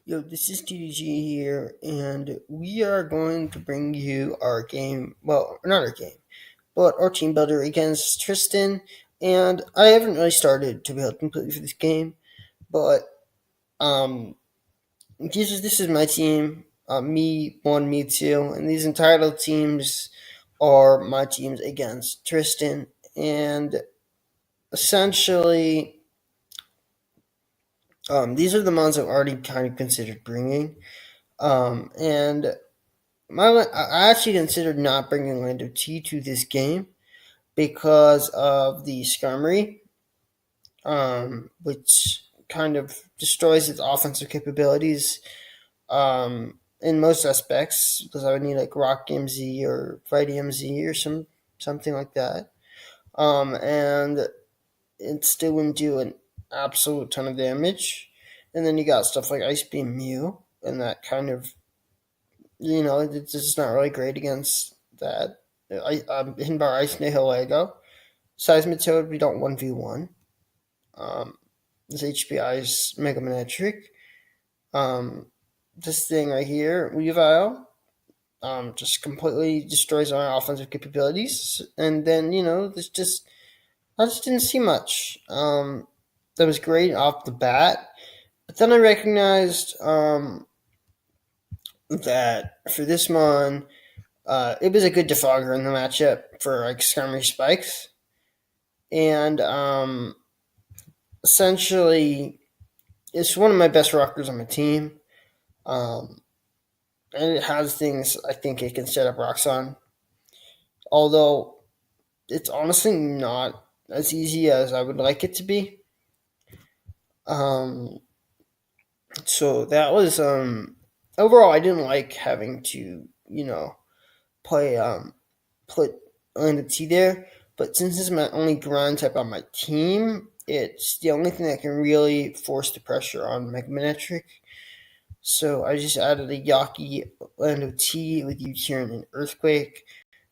Yo, this is TDG here, and we are going to bring you our game. Well, not our game, but our team builder against Tristan. And I haven't really started to build completely for this game, but um, this is my team. Me one, me two, and these entitled teams are my teams against Tristan. And essentially, these are the ones I've already kind of considered bringing. And I actually considered not bringing Lando T to this game because of the Skarmory, which kind of destroys its offensive capabilities in most aspects. Because I would need like Rock MZ or Fight MZ or something like that, and it still wouldn't do an absolute ton of damage. And then you got stuff like Ice Beam Mew, and that kind of it's just not really great against that. Hinbar Ice Nihilego. Seismitoad, we don't 1v1. This HBA is Mega Manectric. This thing right here, Weavile, just completely destroys our offensive capabilities. And then, I just didn't see much. That was great off the bat. But then I recognized that for this mon, it was a good defogger in the matchup for like Skarmory Spikes. And essentially, it's one of my best rockers on my team. And it has things I think it can set up rocks on. Although it's honestly not as easy as I would like it to be. So that was overall I didn't like having to, play put Lando T there. But since it's my only ground type on my team, it's the only thing that can really force the pressure on Mega Manectric. So I just added a Yaki Lando T with U-turn and Earthquake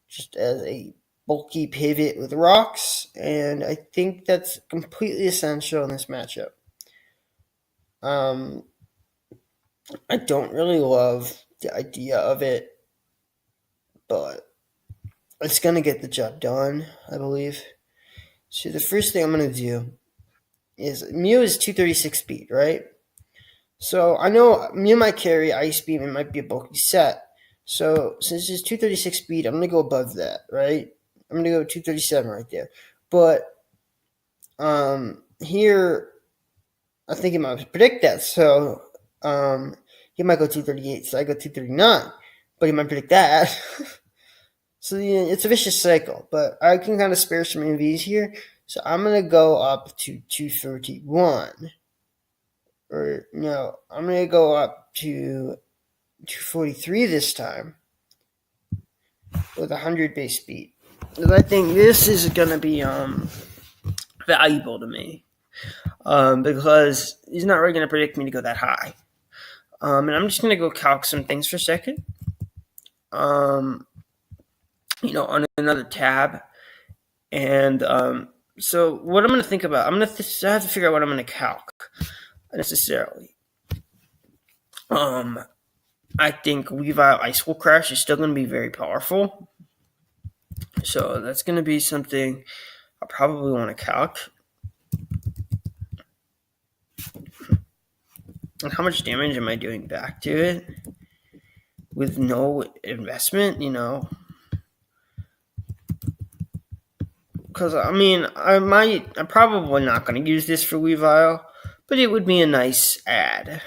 just as a bulky pivot with rocks, and I think that's completely essential in this matchup. Um, I don't really love the idea of it, but it's gonna get the job done, I believe. So the first thing I'm gonna do is Mew is 236 speed, right? So I know Mew might carry Ice Beam, it might be a bulky set. So since it's 236 speed, I'm gonna go above that, right? I'm gonna go 237 right there. But here I think he might predict that. So he might go 238, so I go 239. But he might predict that. So it's a vicious cycle. But I can kind of spare some MVs here. So I'm going to go up to 231. Or no, I'm going to go up to 243 this time with 100 base speed. Because I think this is going to be valuable to me. Because he's not really going to predict me to go that high. And I'm just going to go calc some things for a second. On another tab. And so what I'm going to think about, I have to figure out what I'm going to calc necessarily. I think Weavile Ice Will Crash is still going to be very powerful. So that's going to be something I probably want to calc. And how much damage am I doing back to it with no investment, Because, I'm probably not going to use this for Weavile, but it would be a nice add.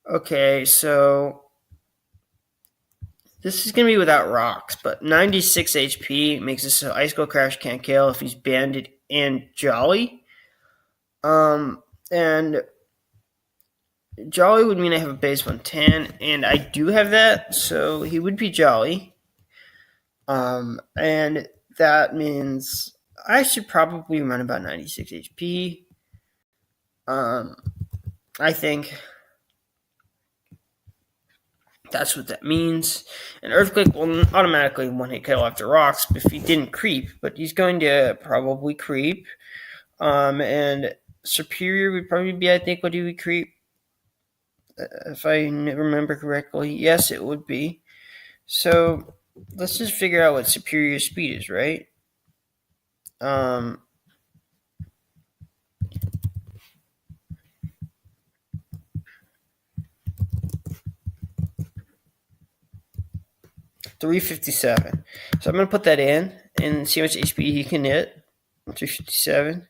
Okay, so this is going to be without rocks, but 96 HP makes it so Ice Cold Crash can't kill if he's Banded and Jolly. And Jolly would mean I have a base 110, and I do have that, so he would be Jolly. And that means I should probably run about 96 HP. I think that's what that means. And Earthquake will automatically one-hit kill after rocks if he didn't creep, but he's going to probably creep. And superior would probably be, I think, what he would creep. If I remember correctly. Yes, it would be. So let's just figure out what superior speed is, right? 357. So I'm going to put that in and see how much HBA he can hit. 357.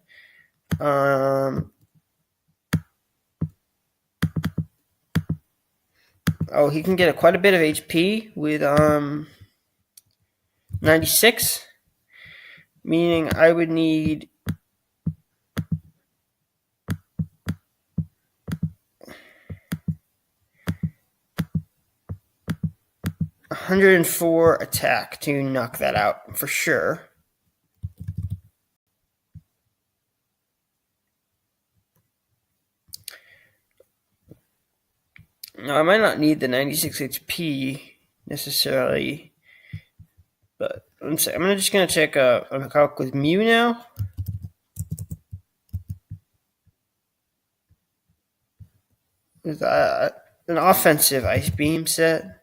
He can get quite a bit of HP with 96, meaning I would need 104 attack to knock that out for sure. Now, I might not need the 96 HP necessarily, but I'm just going to check a calc with Mew now. With an offensive Ice Beam set,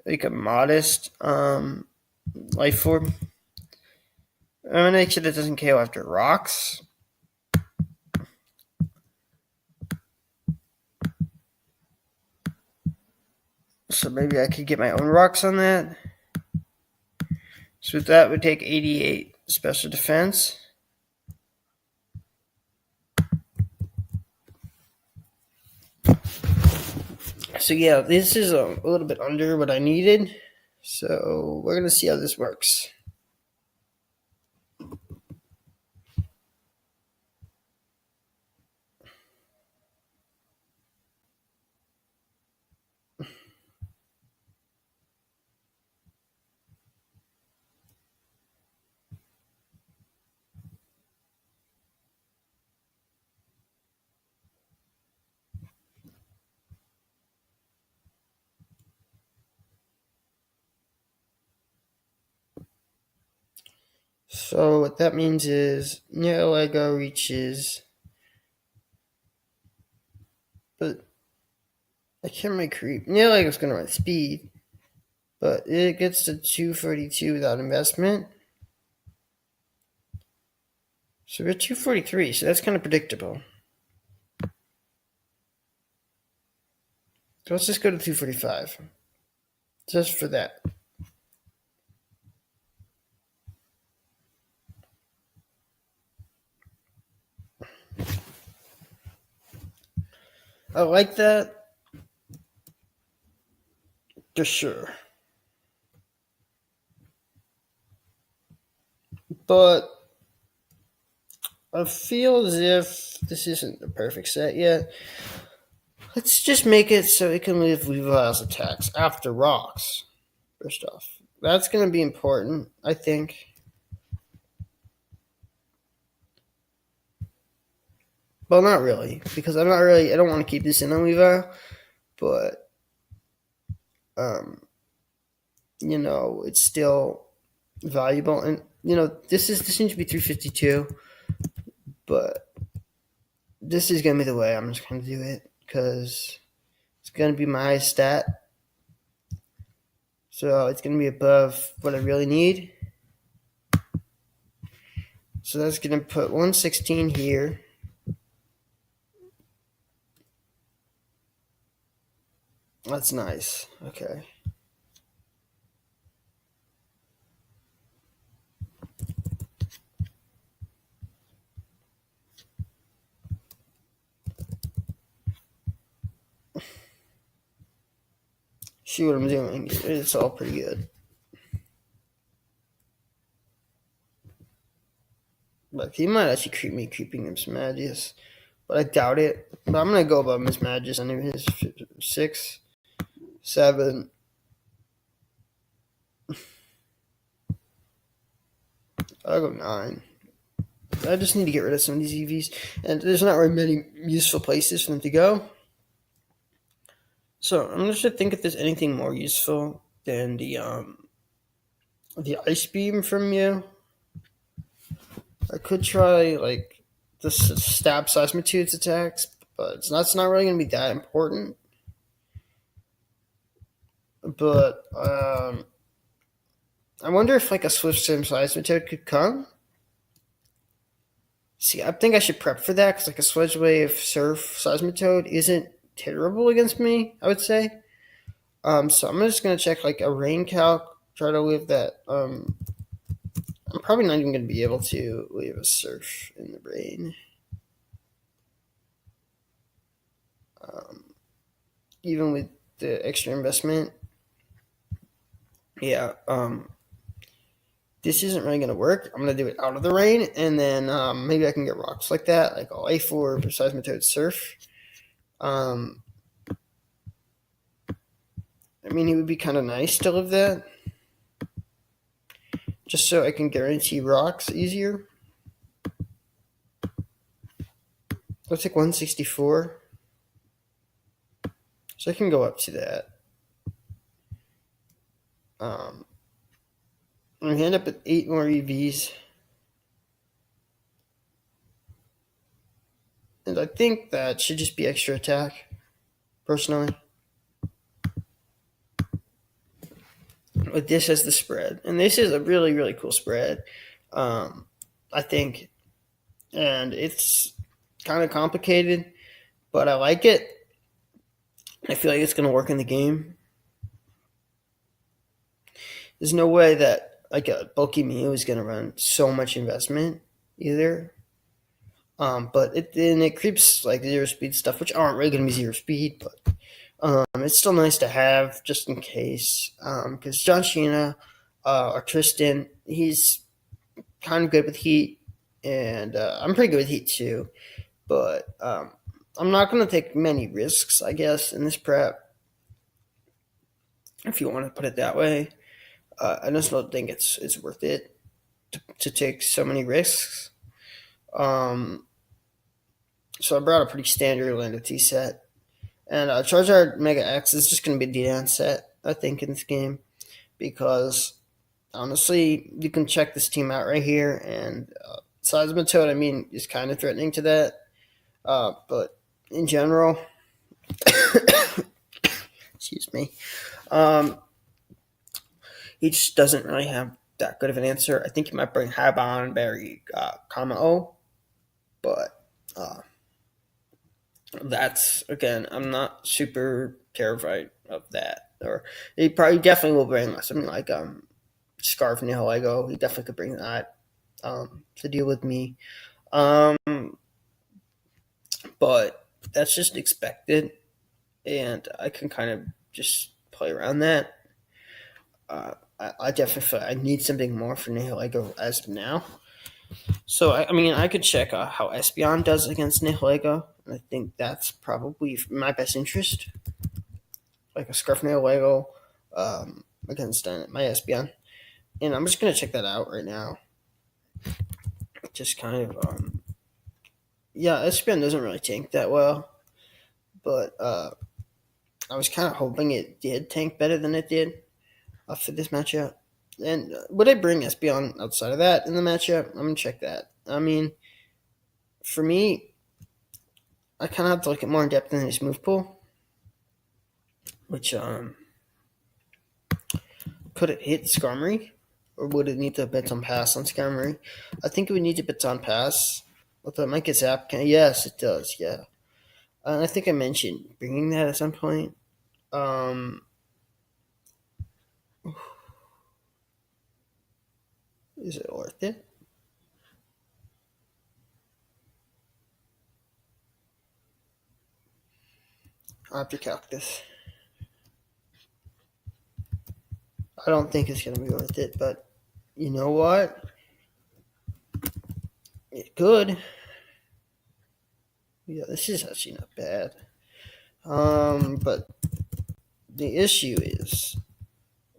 like a modest life form. I'm going to make sure that doesn't KO after rocks. So maybe I could get my own rocks on that. So that would take 88 special defense. So yeah, this is a little bit under what I needed. So we're going to see how this works. So what that means is Lego reaches, but I can't make creep. Lego's going to run speed, but it gets to 242 without investment. So we're at 243, so that's kind of predictable. So let's just go to 245. Just for that. I like that. For sure. But I feel as if this isn't the perfect set yet. Let's just make it so it can live Weavile's attacks after rocks. First off. That's going to be important, I think. Well, not really, because I don't want to keep this in on Weavile, but, it's still valuable. And, this seems to be 352, but this is going to be the way I'm just going to do it, because it's going to be my highest stat. So it's going to be above what I really need. So that's going to put 116 here. That's nice. Okay. See what I'm doing. It's all pretty good. But he might actually creeping him some Magius. But I doubt it. But I'm going to go above Miss Magius under his 6, 7. I'll go 9. I just need to get rid of some of these EVs. And there's not very many useful places for them to go. So I'm just going to think if there's anything more useful than the Ice Beam from you. I could try, the stab seismitudes attacks, but that's not really going to be that important. But I wonder if like a swift sim seismitude could come. See, I think I should prep for that because like a Swedge Wave Surf Seismitoad isn't terrible against me, I would say. So I'm just gonna check like a rain calc, try to leave that. I'm probably not even gonna be able to leave a surf in the rain. Even with the extra investment. Yeah, this isn't really gonna work. I'm gonna do it out of the rain, and then maybe I can get rocks like that, like I'll A4 for Seismitoad Surf. I mean, it would be kind of nice to live that, just so I can guarantee rocks easier. Let's take 164. So I can go up to that. We end up with 8 more EVs. And I think that should just be extra attack, personally. With this as the spread. And this is a really, really cool spread, I think. And it's kind of complicated, but I like it. I feel like it's going to work in the game. There's no way that like a bulky Mew is going to run so much investment either. But it creeps like zero speed stuff, which aren't really going to be zero speed, but it's still nice to have just in case. Because John Sheena or Tristan, he's kind of good with heat, and I'm pretty good with heat too. But I'm not going to take many risks, I guess, in this prep, if you want to put it that way. I just don't think it's worth it to take so many risks. So I brought a pretty standard Orlando T set. And Charizard Mega X is just going to be the dance set, I think, in this game. Because, honestly, you can check this team out right here. And Seismitoad, I mean, is kind of threatening to that. But in general, excuse me, he just doesn't really have that good of an answer. I think he might bring Habon, Barry, Kama-O. But that's, again, I'm not super terrified of that. Or he probably definitely will bring something like Scarf Nihilego. He definitely could bring that to deal with me. But that's just expected, and I can kind of just play around that. I definitely feel I need something more for Nihilego as of now. So, I mean, I could check how Espeon does against Nihilego, and I think that's probably my best interest. Like a Scarf Nihilego against my Espeon. And I'm just going to check that out right now. Just kind of, yeah, Espeon doesn't really tank that well, but I was kind of hoping it did tank better than it did for this matchup. And would I bring Espeon outside of that in the matchup? I'm going to check that. I mean, for me, I kind of have to look at more in depth in this move pool, which could it hit Skarmory, or would it need to Baton Pass on Skarmory? I think it would need to Baton Pass. Although it might get Zap. Yes, it does. Yeah, and I think I mentioned bringing that at some point. Is it worth it? I'll have to calc this. I don't think it's going to be worth it, but you know what? It could. Yeah, this is actually not bad. But the issue is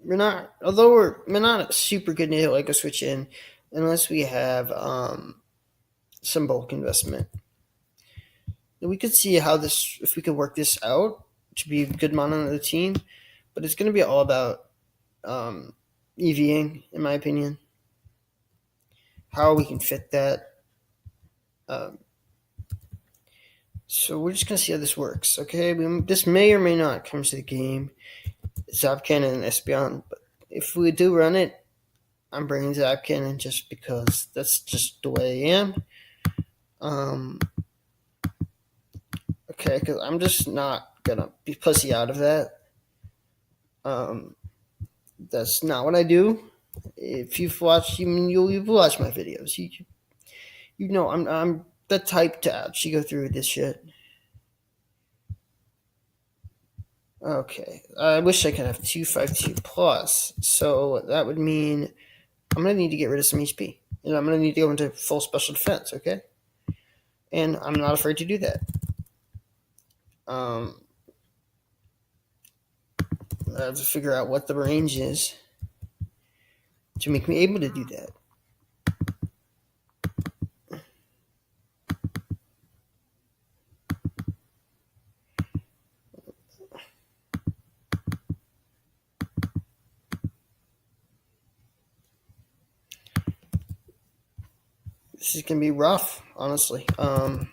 we're not a super good nail like a switch in unless we have some bulk investment. And we could see how if we could work this out to be a good mono on the team, but it's going to be all about EVing, in my opinion. How we can fit that. So we're just going to see how this works, okay? This may or may not come to the game, Zapcan and Espeon, but if we do run it, I'm bringing Zapcan just because that's just the way I am. Okay, because I'm just not going to be pussy out of that. That's not what I do. If you've watched, you've watched my videos. You know I'm the type to actually go through with this shit. Okay, I wish I could have 252 plus. So that would mean I'm gonna need to get rid of some HP, and I'm gonna need to go into full special defense. Okay, and I'm not afraid to do that. I have to figure out what the range is to make me able to do that. This is gonna be rough, honestly. So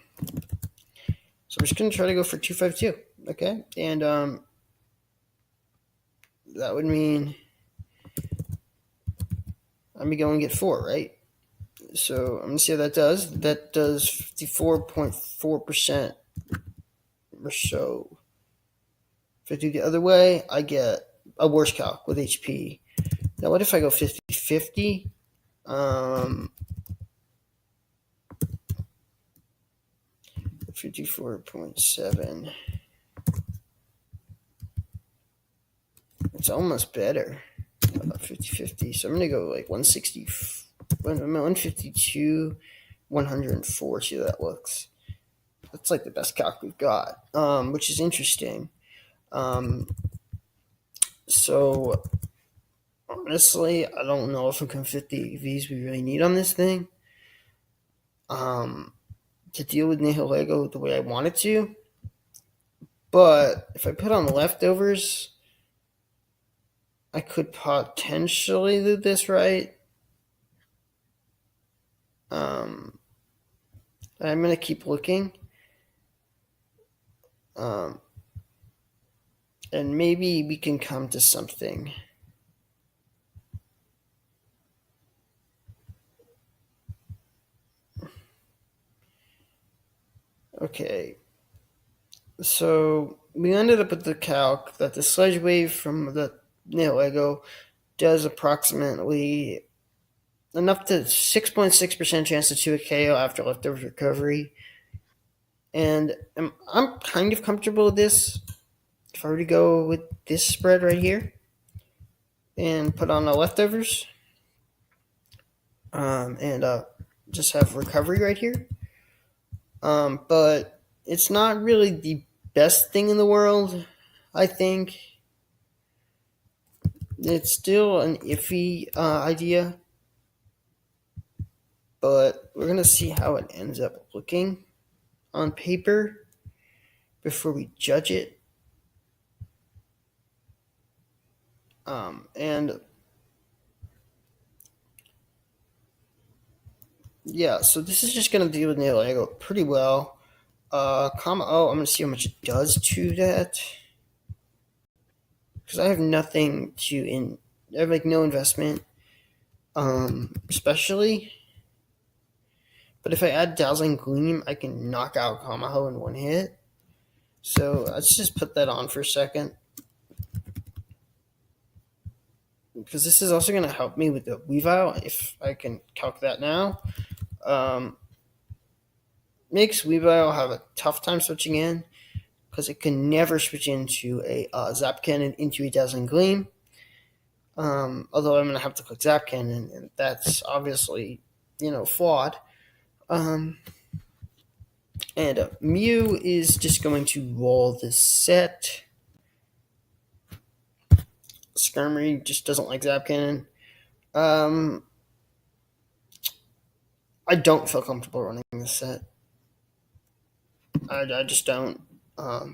we're just gonna try to go for 252. Okay, and that would mean I'm going to get 4, right? So I'm gonna see how that does. That does 54.4% or so. If I do the other way, I get a worse calc with HP. Now, what if I go 50-50? 54.7. It's almost better. 50-50. So I'm going to go like 160, 152, 104. See how that looks. That's like the best calc we've got, which is interesting. So honestly, I don't know if we can fit the EVs we really need on this thing. To deal with Nihilego the way I wanted to. But if I put on the leftovers, I could potentially do this right. I'm going to keep looking. And maybe we can come to something. Okay. So we ended up with the calc that the Sledge Wave from the Nihilego does approximately enough to 6.6% chance to 2 a KO after leftover recovery. And I'm kind of comfortable with this. If I were to go with this spread right here and put on the leftovers and just have recovery right here. But it's not really the best thing in the world, I think. It's still an iffy idea. But we're going to see how it ends up looking on paper before we judge it. And yeah, so this is just going to deal with Nihilego pretty well. I'm going to see how much it does to that. Because I have nothing to I have like no investment, especially. But if I add Dazzling Gleam, I can knock out Kamaho in one hit. So let's just put that on for a second. Because this is also going to help me with the Weavile, if I can calc that now. Makes Weavile have a tough time switching in, because it can never switch into a Zap Cannon into a Dazzling Gleam. Although I'm going to have to click Zap Cannon, and that's obviously, flawed. And Mew is just going to roll this set. Skirmery just doesn't like Zap Cannon. I don't feel comfortable running this set. I just don't. I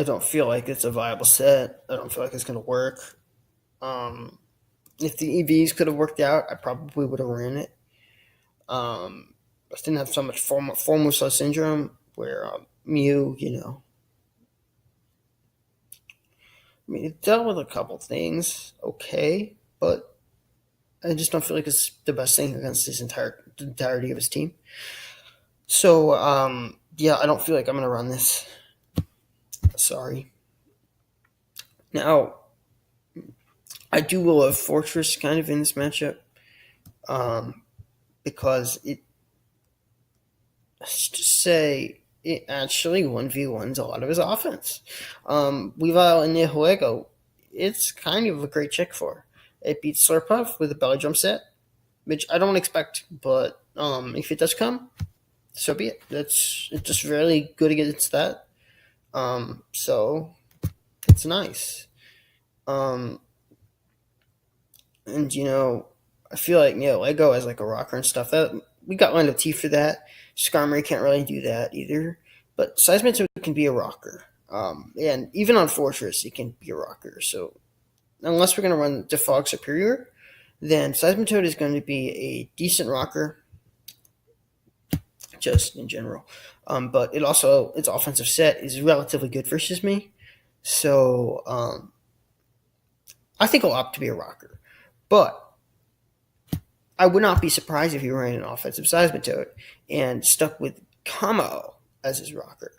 don't feel like it's a viable set. I don't feel like it's going to work. If the EVs could have worked out, I probably would have ran it. I didn't have so much Formosa syndrome where Mew, I mean, it dealt with a couple things, okay, but I just don't feel like it's the best thing against the entirety of his team. So, yeah, I don't feel like I'm gonna run this. Sorry. Now, I do love Fortress kind of in this matchup, because let's just say it actually 1v1s a lot of his offense. Weavile and Nihiluego, it's kind of a great check for. It beats Slurpuff with a belly drum set, which I don't expect, but if it does come, so be it. It's just really good against that. So it's nice. And I feel like Lego as like a rocker and stuff. That we got line of T for that. Skarmory can't really do that either. But Seismitoad can be a rocker. And even on Fortress, it can be a rocker. So unless we're going to run Defog Superior, then Seismitoad is going to be a decent rocker, just in general. But its offensive set is relatively good versus me. So I think I'll opt to be a rocker. But I would not be surprised if he ran an offensive Seismitoad and stuck with Kamo as his rocker,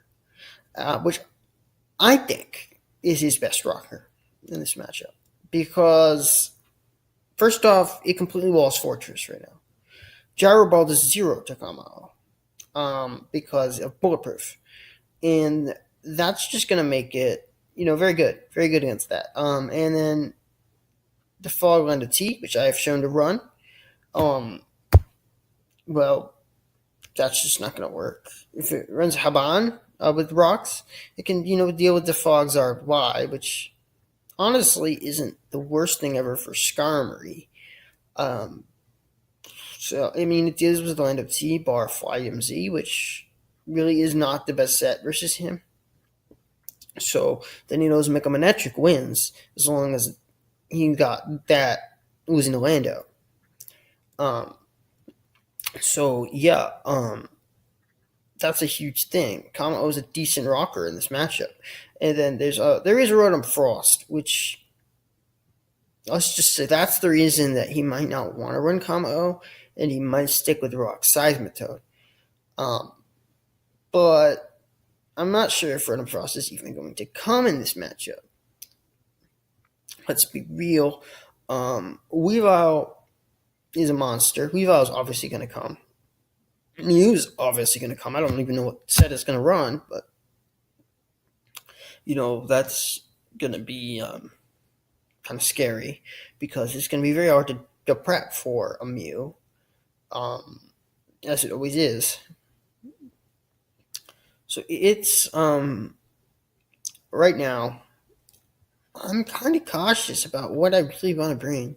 which I think is his best rocker in this matchup. Because, first off, it completely walls Fortress right now. Gyro Ball does 0 to Kamo because of Bulletproof. And that's just going to make it, very good. Very good against that. And then the Fogland of T, which I have shown to run. Well, that's just not going to work. If it runs Haban with rocks, it can, deal with the Fog's RY, which honestly isn't the worst thing ever for Skarmory. So, I mean, it deals with Land of T, bar Fly MZ, which really is not the best set versus him. So then he knows Mechamanectric wins as long as he got that losing to Lando. So yeah, that's a huge thing. Kamo is a decent rocker in this matchup, and then there is a Rotom Frost, which let's just say that's the reason that he might not want to run Kamo, and he might stick with Rock Seismitoad. But I'm not sure if Rotom Frost is even going to come in this matchup. Let's be real. Weavile is a monster. Weavile is obviously going to come. Mew's obviously going to come. I don't even know what set it's going to run, but that's going to be kind of scary because it's going to be very hard to prep for a Mew, as it always is. So it's right now I'm kind of cautious about what I really want to bring,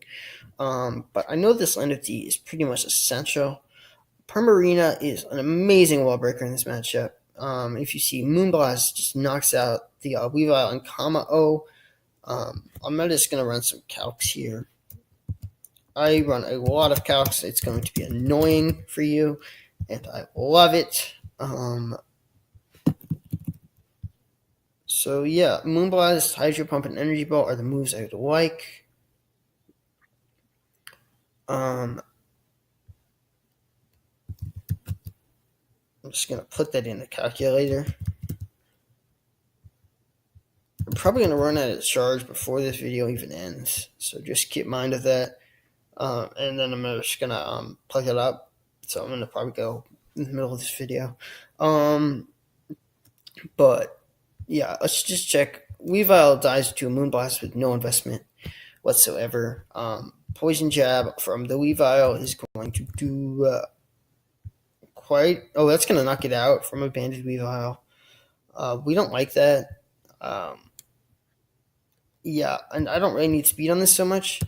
but I know this Land of T is pretty much essential. Primarina is an amazing wall breaker in this matchup. If you see Moonblast just knocks out the Weavile and Kamo. I'm just going to run some calcs here. I run a lot of calcs. It's going to be annoying for you, and I love it. So yeah, Moonblast, Hydro Pump, and Energy Ball are the moves I would like. I'm just going to put that in the calculator. I'm probably going to run out of charge before this video even ends, so just keep mind of that. And then I'm just going to plug it up, so I'm going to probably go in the middle of this video. But yeah, let's just check. Weavile dies to a Moonblast with no investment whatsoever. Poison Jab from the Weavile is going to do that's going to knock it out from a Banded Weavile. We don't like that. Yeah, and I don't really need speed on this so much,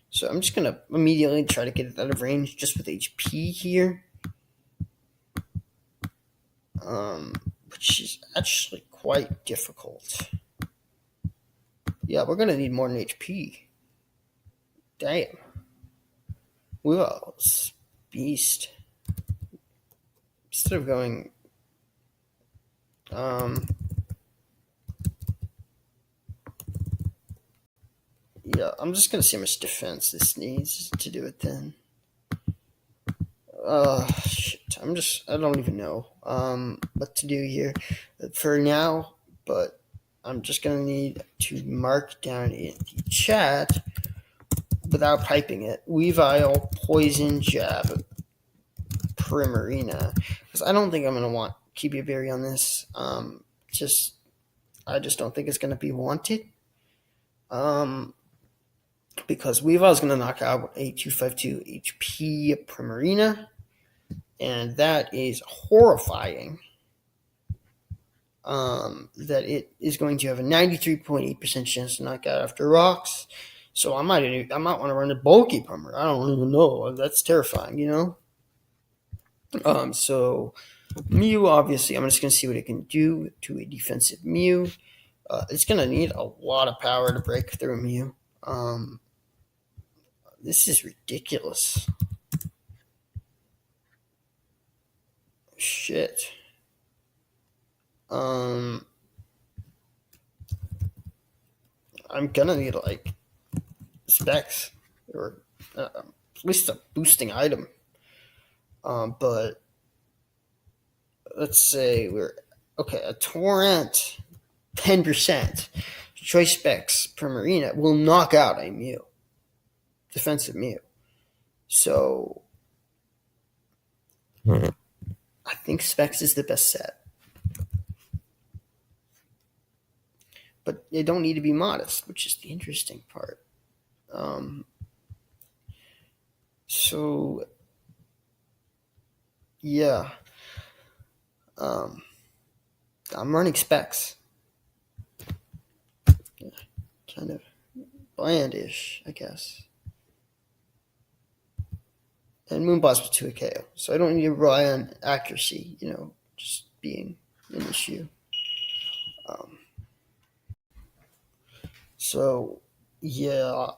so I'm just going to immediately try to get it out of range just with HP here. Which is actually quite difficult. Yeah, we're going to need more than HP. Damn. Weavile, beast. instead of going yeah, I'm just gonna see how much defense this needs to do it then. Shit. I don't even know what to do here for now, but I'm just gonna need to mark down in the chat without typing it. Weavile, poison, jab, Primarina, because I don't think I'm gonna want Berry on this. I just don't think it's gonna be wanted. Because Weavile is gonna knock out a 252 HP Primarina, and that is horrifying. That it is going to have a 93.8% chance to knock out after rocks. So I might want to run a bulky Primer. I don't even know. That's terrifying, you know. So Mew, obviously, I'm just going to see what it can do to a defensive Mew. It's going to need a lot of power to break through Mew. This is ridiculous. Shit. I'm gonna need like specs or at least a boosting item. But let's say a torrent 10% choice specs per marina will knock out a Mew, defensive Mew. So I think specs is the best set. But they don't need to be modest, which is the interesting part. So, yeah. I'm running specs. Kind of blandish, I guess. And Moonblast was 2 KO. So I don't need to rely on accuracy, just being an issue. So, yeah,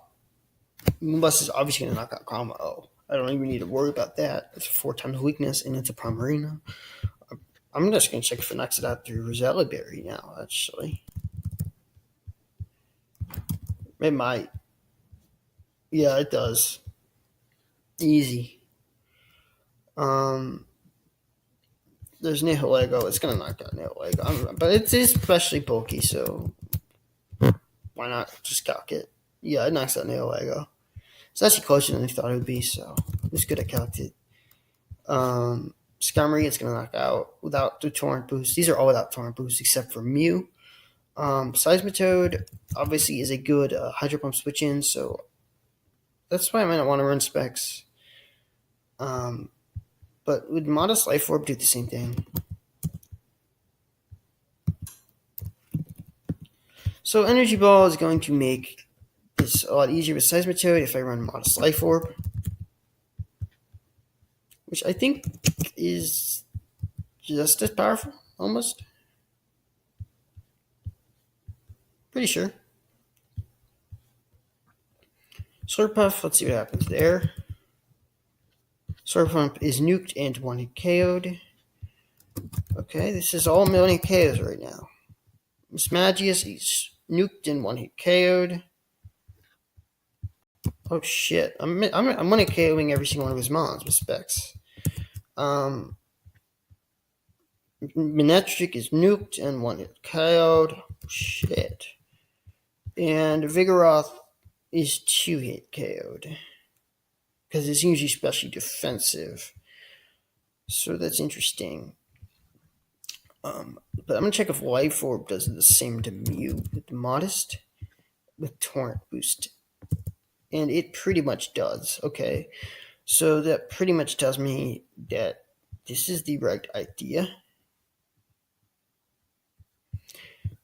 Moonblast is obviously going to knock out Karma O. I don't even need to worry about that. It's a 4 times weakness, and it's a Primarina. I'm just going to check if it knocks it out through Rosella Berry now, actually. It might. Yeah, it does. Easy. There's Nihilego. It's going to knock out Nihilego. But it's especially bulky, so why not just calc it? Yeah, it knocks out Nihilego. It's actually closer than I thought it would be, so it was good at calc it. Skarmory, it's going to knock out without the Torrent boost. These are all without Torrent boost except for Mew. Seismitoad obviously is a good Hydro Pump switch in, so that's why I might not want to run specs. But would Modest Life Orb do the same thing? So Energy Ball is going to make this a lot easier with Seismitoad if I run Modest Life Orb, which I think is just as powerful, almost. Pretty sure. Slurpuff, let's see what happens there. Slurpuff is nuked and 1-hit KO'd. Okay, this is all 1,000,000 KOs right now. Mismagius is nuked and 1-hit KO'd. Oh shit, I'm 1-hit KOing every single one of his mons with specs. Manectric is nuked and 1-hit KO'd. Shit. And Vigoroth is 2-hit KO'd. Because it's usually especially defensive. So that's interesting. But I'm going to check if Life Orb does the same to Mew with Modest, with Torrent Boost. And it pretty much does. Okay. So that pretty much tells me that this is the right idea.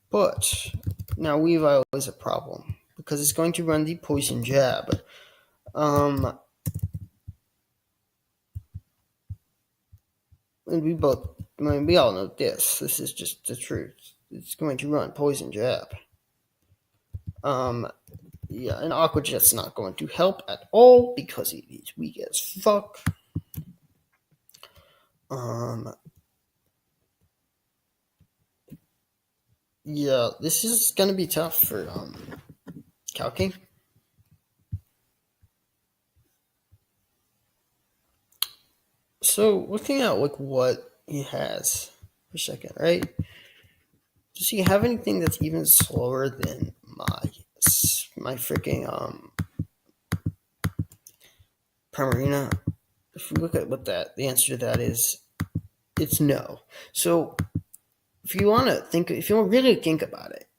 But now Weavile is a problem because it's going to run the Poison Jab. And we all know this. This is just the truth. It's going to run Poison Jab. Yeah, and Aqua Jet's not going to help at all because it is weak as fuck. Yeah, this is gonna be tough for Kalki. So looking at like what he has for a second, right? Does he have anything that's even slower than my freaking Primarina? If we look at what that the answer to that is, it's no. So if you want to think, if you really think about it,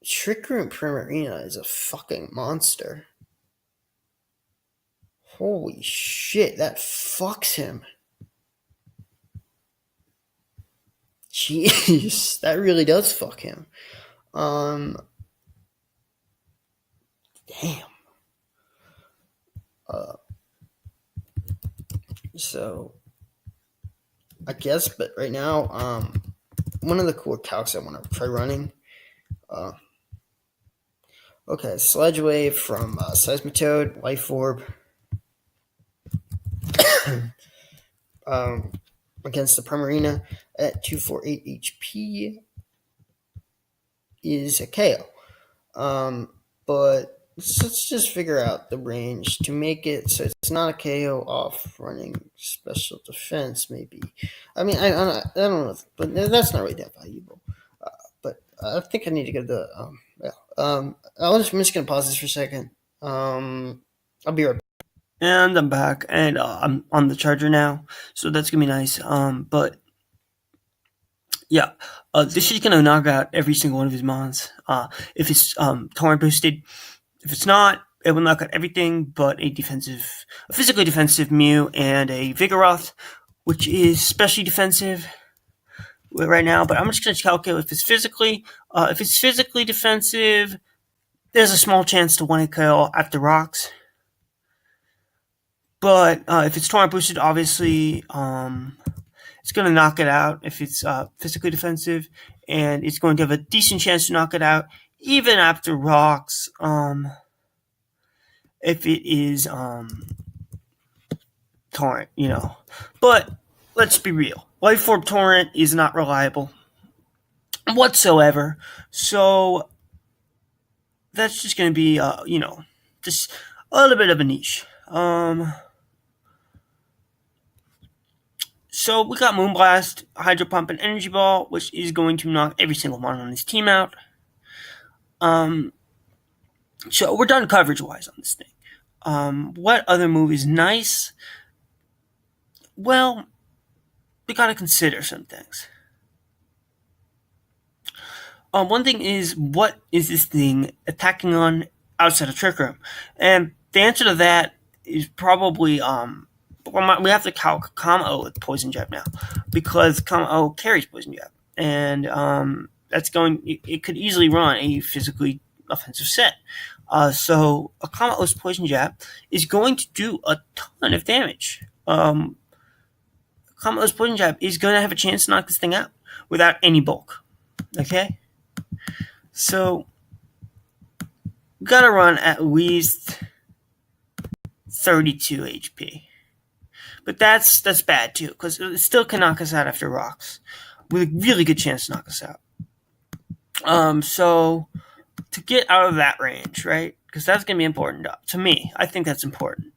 Trick Room Primarina is a fucking monster. Holy shit, that fucks him. Jeez, that really does fuck him. Um, damn. Uh, so I guess, but right now, one of the cool calcs I want to try running. Uh, okay, Sledge Wave from Seismitoad, Life Orb, um, against the Primarina at 248 HP is a KO. But let's just figure out the range to make it so it's not a KO off running special defense, maybe. I mean, I don't know, but that's not really that valuable. But I think I need to get the. Yeah. I'm just going to pause this for a second. I'll be right back. And I'm back, and I'm on the charger now, so that's gonna be nice. But yeah, this is gonna knock out every single one of his mons. If it's torrent boosted, if it's not, it will knock out everything but a physically defensive Mew and a Vigoroth, which is specially defensive right now. But I'm just gonna calculate if it's physically defensive. There's a small chance to 1-hit KO after rocks. But if it's torrent boosted, obviously it's going to knock it out if it's physically defensive, and it's going to have a decent chance to knock it out even after rocks if it is torrent, But let's be real. Life Orb Torrent is not reliable whatsoever, so that's just going to be, just a little bit of a niche. So we got Moonblast, Hydro Pump, and Energy Ball, which is going to knock every single one on this team out. So we're done coverage-wise on this thing. What other move is nice? Well, we gotta consider some things. One thing is, what is this thing attacking on outside of Trick Room? And the answer to that is probably we have to calc Kamo with Poison Jab now, because Kamo carries Poison Jab, and that's it could easily run a physically offensive set. So a Kamo's Poison Jab is going to do a ton of damage. Kamo's Poison Jab is going to have a chance to knock this thing out without any bulk. Okay? So we gotta run at least 32 HP. But that's bad too, because it still can knock us out after rocks, with a really good chance to knock us out. So to get out of that range, right? Because that's going to be important to me. I think that's important.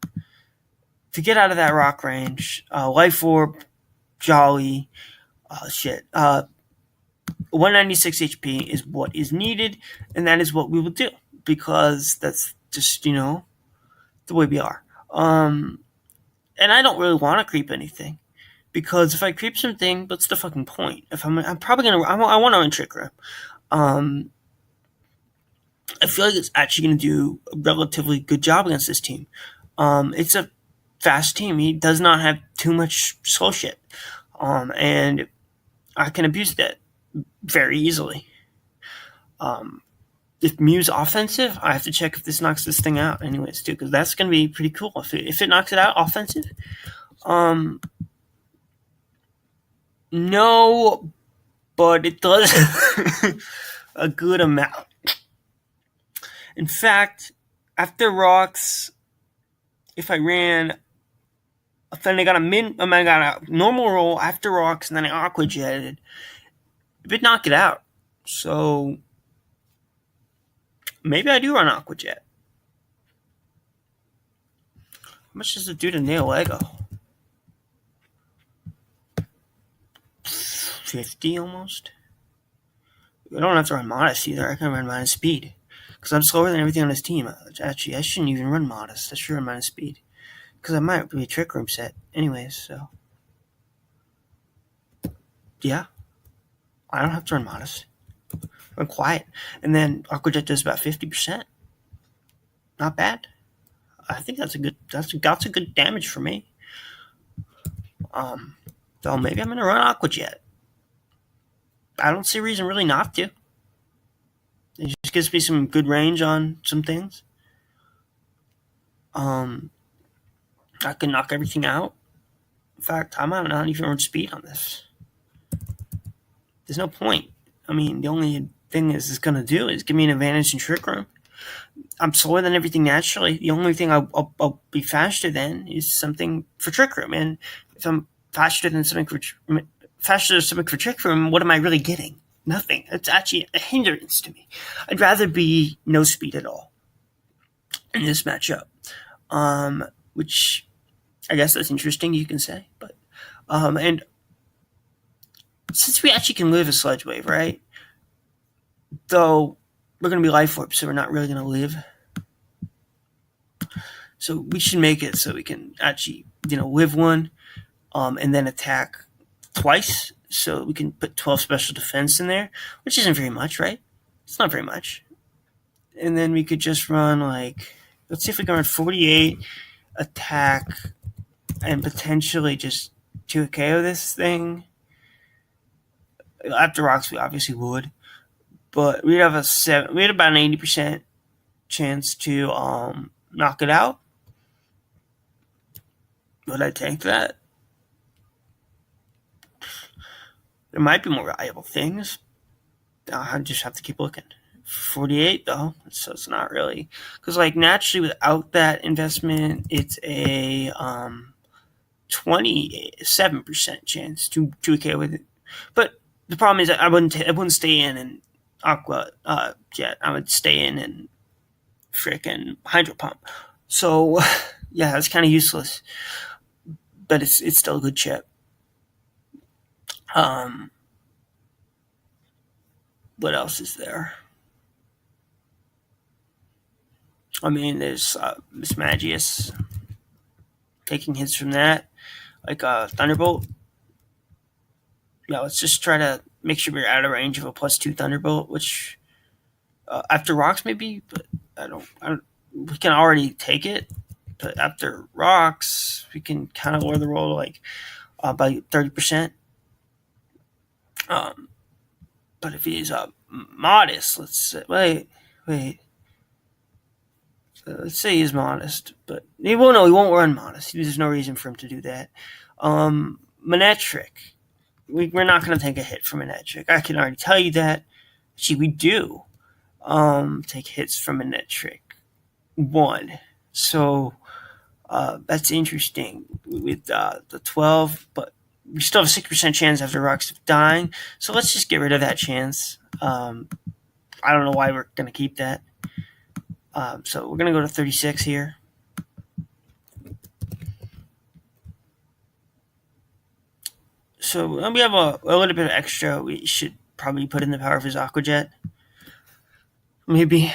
To get out of that rock range, Life Orb, Jolly, 196 HP is what is needed, and that is what we will do, because that's just, the way we are. And I don't really want to creep anything, because if I creep something, what's the fucking point? If I'm probably gonna, I want to run Trick Room. I feel like it's actually going to do a relatively good job against this team. It's a fast team. He does not have too much slow shit, and I can abuse that very easily. If Mew's offensive, I have to check if this knocks this thing out anyways too, because that's going to be pretty cool. If it knocks it out offensive, no, but it does a good amount. In fact, after rocks, if I ran, then I got a normal roll after rocks, and then I aqua jetted, it would knock it out. So maybe I do run Aquajet. How much does it do to nail Lego? 50 almost? I don't have to run Modest either. I can run minus speed. Because I'm slower than everything on this team. Actually, I shouldn't even run Modest. I should run minus speed. Because I might be a Trick Room set anyways, so. Yeah. I don't have to run Modest. Run Quiet. And then Aquajet does about 50%. Not bad. I think that's a good damage for me. So maybe I'm going to run Aquajet. I don't see a reason really not to. It just gives me some good range on some things. I can knock everything out. In fact, I might not even run speed on this. There's no point. I mean, the only thing it's going to do is give me an advantage in Trick Room. I'm slower than everything naturally. The only thing I'll be faster than is something for Trick Room. And if I'm faster than something for Trick Room, what am I really getting? Nothing. It's actually a hindrance to me. I'd rather be no speed at all in this matchup. Which I guess that's interesting, you can say. But and since we actually can live a Sludge Wave, right? Though we're going to be Life Orb, so we're not really going to live. So we should make it so we can actually, live one, and then attack twice. So we can put 12 special defense in there, which isn't very much, right? It's not very much. And then we could just run let's see if we can run 48, attack, and potentially just 2 KO this thing. After rocks, we obviously would, but we'd have we had about an 80% chance to knock it out. Would I take that? There might be more valuable things. I just have to keep looking. 48 though, so it's not really, because naturally without that investment, it's a 27% chance to KO with it. But the problem is I wouldn't stay in Aqua Jet. I would stay in and frickin' Hydro Pump. So yeah, that's kind of useless. But it's still a good chip. What else is there? I mean, there's Miss Magius taking hits from that, like Thunderbolt. Yeah, let's just try to make sure we're out of range of a +2 Thunderbolt, which after rocks maybe, but I don't. We can already take it, but after rocks, we can kind of lower the roll by 30%. But if he's modest, let's say, wait. Let's say he's modest, but he won't run modest. There's no reason for him to do that. Manetric. We're not going to take a hit from Manetric. I can already tell you that. Actually, we do take hits from Manetric. 1. So that's interesting with the 12, but we still have a 6% chance after rocks of dying. So let's just get rid of that chance. I don't know why we're going to keep that. So we're going to go to 36 here. So we have a little bit of extra. We should probably put in the power of his Aquajet. Maybe.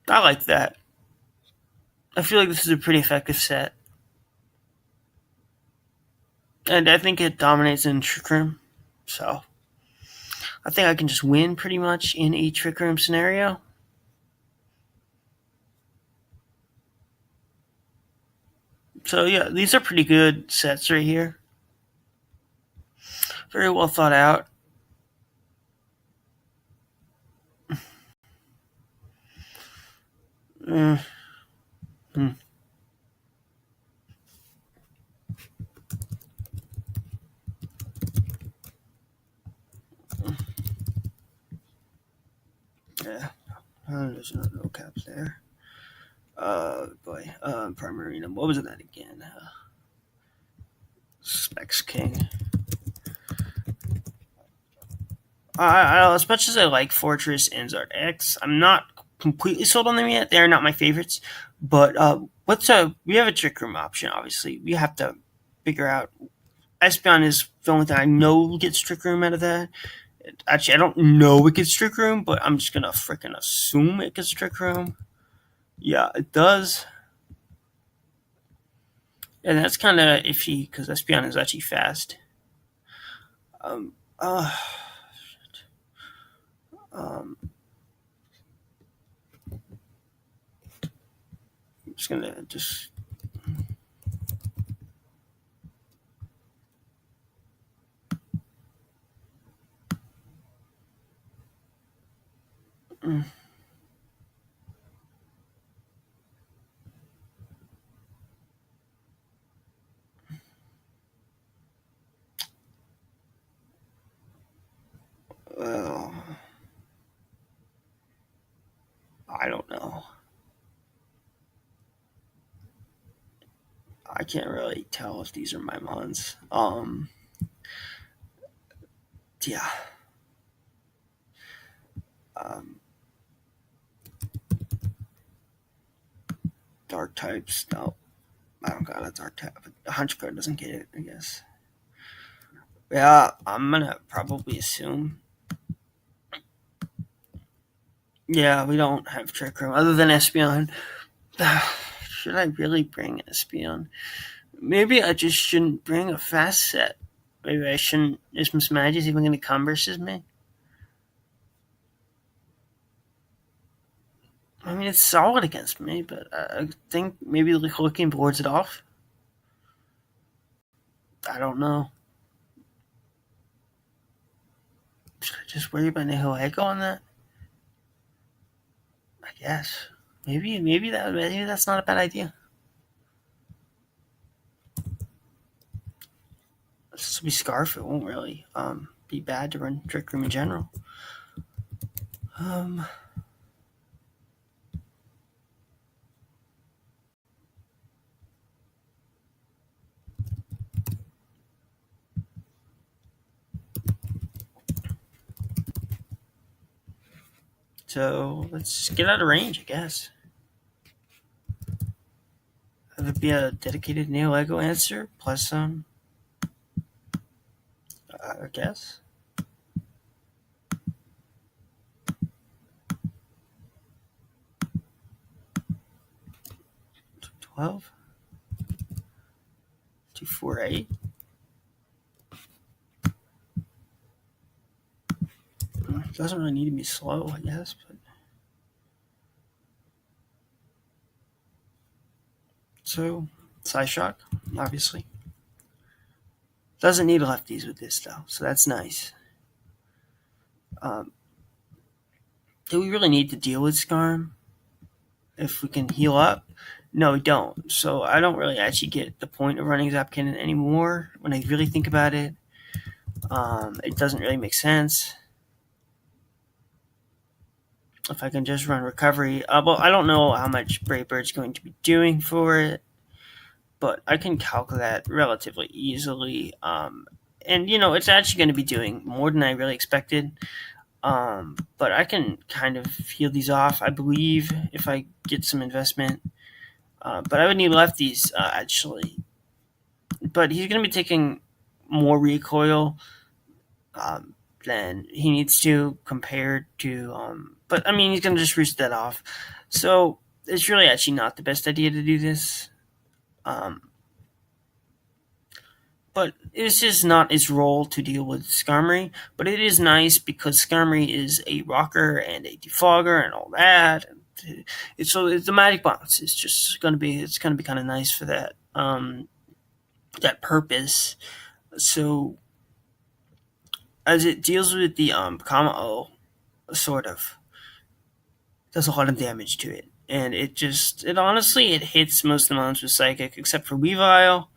I like that. I feel like this is a pretty effective set. And I think it dominates in Trick Room. So I think I can just win pretty much in a Trick Room scenario. So yeah, these are pretty good sets right here. Very well thought out. Yeah, there's no caps there. Primary. What was that again? Specs King. as much as I like Fortress and Zard X, I'm not completely sold on them yet. They're not my favorites. But we have a trick room option, obviously. We have to figure out. Espeon is the only thing I know gets trick room out of that. Actually, I don't know it gets trick room, but I'm just gonna freaking assume it gets trick room. Yeah, it does. And that's kind of iffy because Espeon is actually fast. Um, uh, um, I'm just gonna just. Mm, well, I don't know. I can't really tell if these are my mons. Yeah. Um, dark types. No, I don't got a dark type. The hunch card doesn't get it, I guess. Yeah, I'm gonna probably assume. Yeah, we don't have trick room other than Espeon. Should I really bring Espeon? Maybe I just shouldn't bring a fast set. Maybe I shouldn't. Is Miss Magis even going to come versus me? I mean, it's solid against me, but I think maybe looking boards it off. I don't know. Should I just worry about Nihilego on that? I guess. Maybe that's not a bad idea. This will be Scarf. It won't really be bad to run Trick Room in general. Um, so let's get out of range, I guess. Have it be a dedicated Nihilego answer plus I guess. 12, 248. It doesn't really need to be slow, I guess, but so Psyshock, obviously. Doesn't need lefties with this though, so that's nice. Do we really need to deal with Skarm if we can heal up? No, we don't. So I don't really actually get the point of running Zap Cannon anymore when I really think about it. It doesn't really make sense. If I can just run recovery. Well, I don't know how much Brave Bird's going to be doing for it, but I can calculate that relatively easily. And, it's actually going to be doing more than I really expected. But I can kind of heal these off, I believe, if I get some investment. But I would need lefties, actually. But he's going to be taking more recoil than he needs to compared to. But I mean, he's going to just roost that off. So it's really actually not the best idea to do this. But it's just not his role to deal with Skarmory. But it is nice because Skarmory is a rocker and a defogger and all that. It's the magic bounce. It's just gonna be kind of nice for that that purpose. So as it deals with the Kamao, sort of does a lot of damage to it, and it honestly it hits most of the mons with Psychic except for Weavile,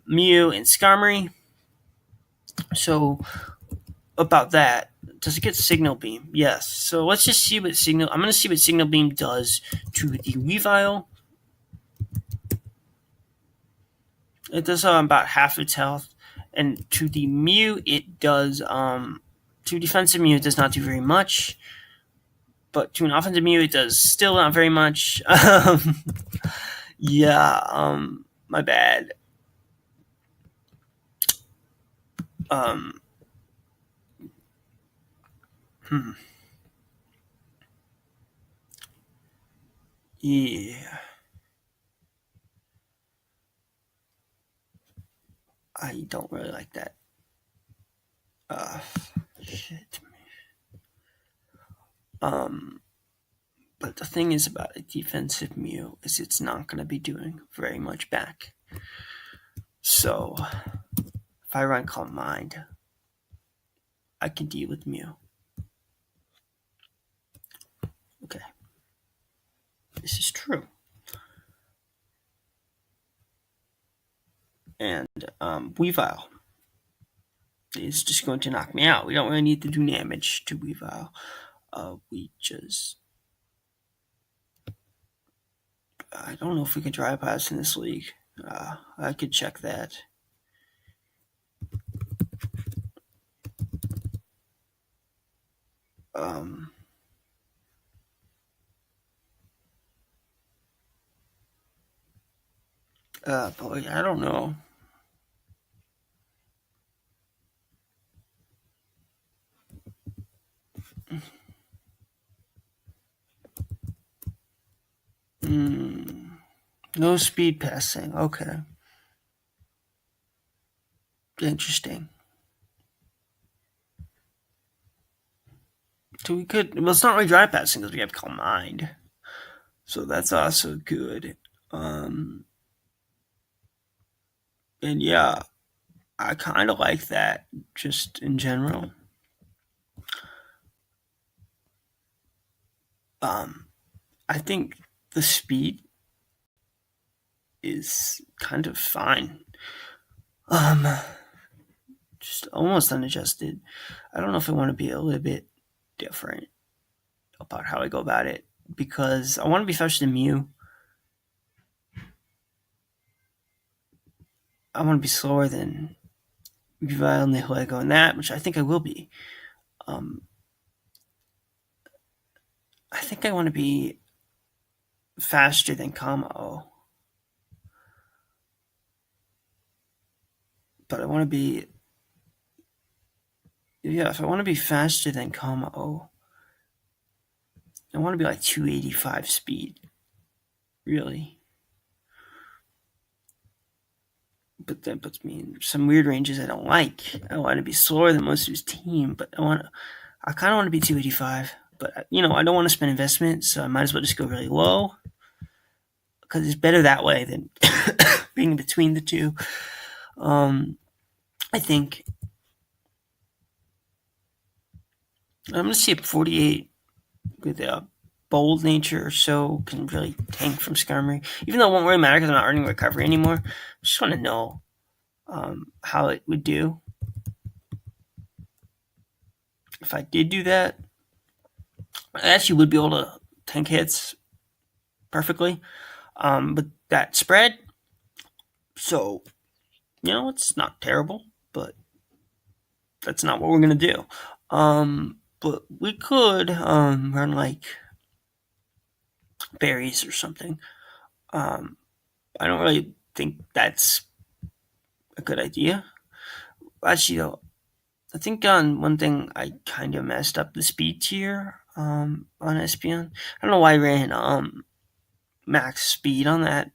Mew, and Skarmory. So about that, does it get Signal Beam? Yes. So let's just see what Signal. I'm going to see what Signal Beam does to the Weavile. It does about half its health, and to the Mew, it does To defensive Mew, it does not do very much. But to an offensive Mew, it does still not very much. Yeah, my bad. Hmm. Yeah. I don't really like that. Shit. But the thing is about a defensive Mew is it's not going to be doing very much back. So, if I run Calm Mind, I can deal with Mew. Okay. This is true. And Weavile is just going to knock me out. We don't really need to do damage to Weavile. I don't know if we can dry pass in this league. I could check that. Boy, I don't know. No speed passing. Okay. Interesting. So we could. Well, it's not really dry passing because we have Calm Mind. So that's also good. And yeah, I kind of like that just in general. I think the speed is kind of fine. Just almost unadjusted. I don't know if I want to be a little bit different about how I go about it because I want to be faster than Mew. I want to be slower than Weavile, Nihilego, and that, which I think I will be. I think I want to be faster than Kamo. But I want to be. Yeah, if I want to be faster than Kamo, I want to be like 285 speed. Really. But that puts me in some weird ranges I don't like. I want to be slower than most of his team, but I kind of want to be 285. But, I don't want to spend investment, so I might as well just go really low. Because it's better that way than being between the two. I think I'm going to see if 48 with a bold nature or so can really tank from Skirmery. Even though it won't really matter because I'm not earning recovery anymore. I just want to know how it would do. If I did do that, I actually would be able to tank hits perfectly. But that spread, so, it's not terrible, but that's not what we're going to do. But we could run like berries or something. I don't really think that's a good idea. Actually, though, I think on one thing I kind of messed up the speed tier on Espion. I don't know why I ran max speed on that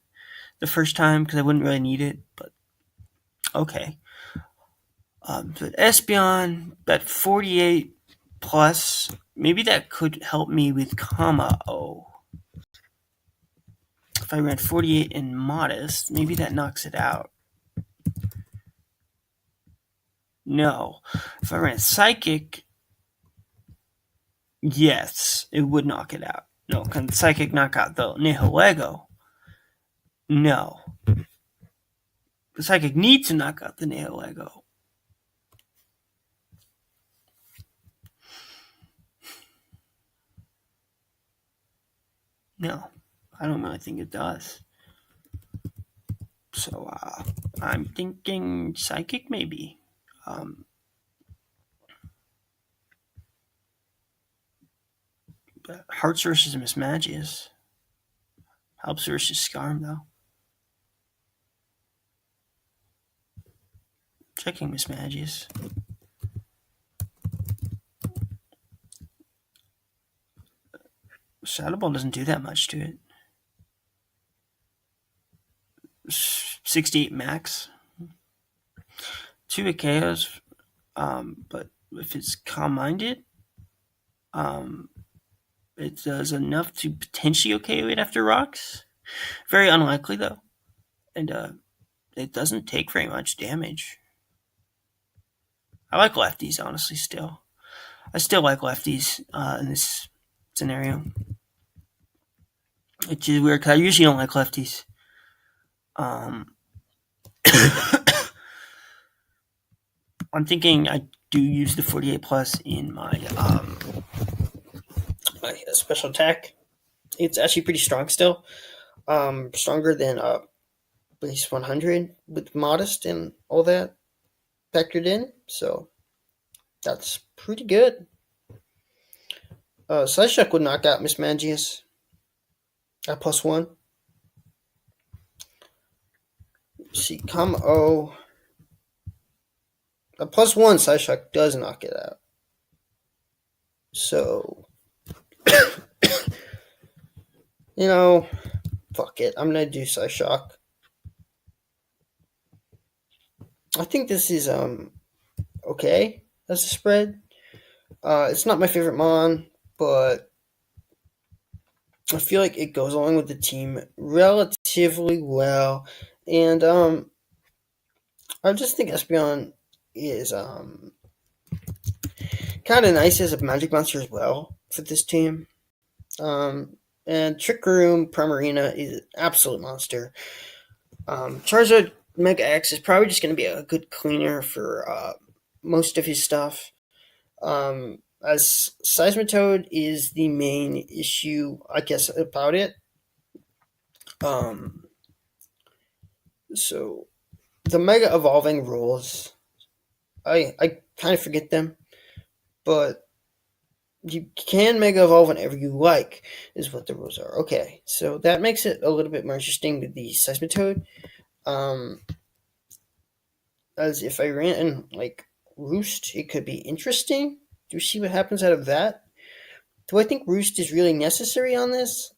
the first time because I wouldn't really need it, but okay. But Espion, that 48 plus, maybe that could help me with Kamo. If I ran 48 in Modest, maybe that knocks it out. No. If I ran Psychic, yes, it would knock it out. No, can Psychic knock out the Nihilego? No. The Psychic needs to knock out the Nihilego. No, I don't really think it does. So I'm thinking Psychic maybe. Hearts versus Mismagius. Helps versus Scarm, though. Checking Mismagius. Shadow Ball doesn't do that much to it. 68 max. 2 KOs. But if it's calm-minded, it does enough to potentially KO it after rocks. Very unlikely, though. And it doesn't take very much damage. I like lefties, honestly, still. I still like lefties in this scenario. Which is weird, because I usually don't like lefties. I'm thinking I do use the 48 plus in my special attack. It's actually pretty strong still. Stronger than base 100 with modest and all that factored in. So that's pretty good. Sideshock would knock out Mismagius at +1. See, combo. A +1 Sideshock does knock it out. So, fuck it. I'm going to do Sideshock. I think this is okay as a spread. It's not my favorite mon, but I feel like it goes along with the team relatively well. And I just think Espeon is kind of nice as a magic monster as well for this team. And Trick Room Primarina is an absolute monster. Charizard Mega X is probably just going to be a good cleaner for most of his stuff. As Seismitoad is the main issue, I guess, about it. So the Mega Evolving rules, I kind of forget them, but you can Mega Evolve whenever you like, is what the rules are. Okay, so that makes it a little bit more interesting with the Seismitoad. As if I ran like Roost, it could be interesting to see what happens out of that. Do I think Roost is really necessary on this?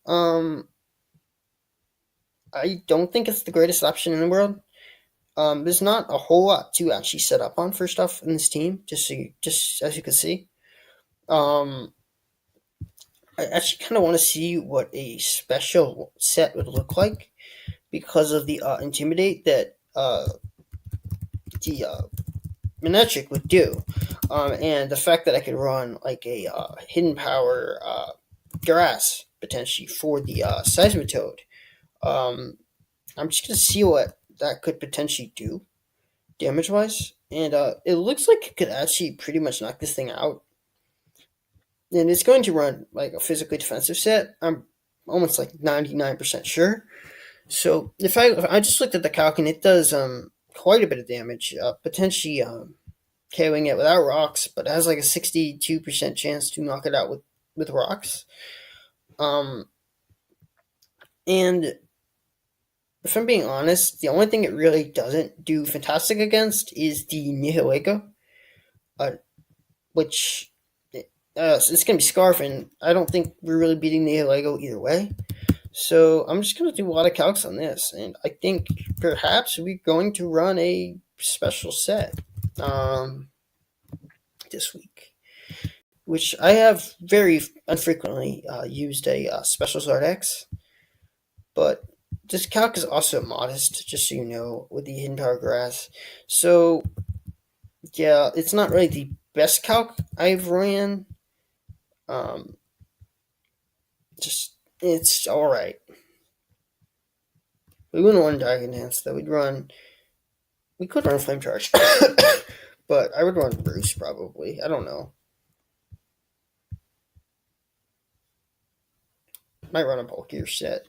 I don't think it's the greatest option in the world. There's not a whole lot to actually set up on for stuff in this team, just as you can see. I actually kind of want to see what a special set would look like because of the Intimidate that the Manectric would do. And the fact that I could run like a Hidden Power Grass potentially for the Seismitoad. I'm just going to see what that could potentially do damage-wise. And it looks like it could actually pretty much knock this thing out. And it's going to run like a physically defensive set. I'm almost like 99% sure. So if I just looked at the calc and it does quite a bit of damage, potentially KOing it without rocks, but it has like a 62% chance to knock it out with rocks. And if I'm being honest, the only thing it really doesn't do fantastic against is the Nihilego, which it's going to be Scarf, and I don't think we're really beating Nihilego either way. So I'm just going to do a lot of calcs on this, and I think perhaps we're going to run a special set this week, which I have very infrequently used a special Zardex, but this calc is also modest, just so you know, with the Hidden Power Grass. So, yeah, it's not really the best calc I've ran. It's alright. We wouldn't run Dragon Dance, though. We could run Flame Charge. But I would run Bruce, probably. I don't know. Might run a bulkier set.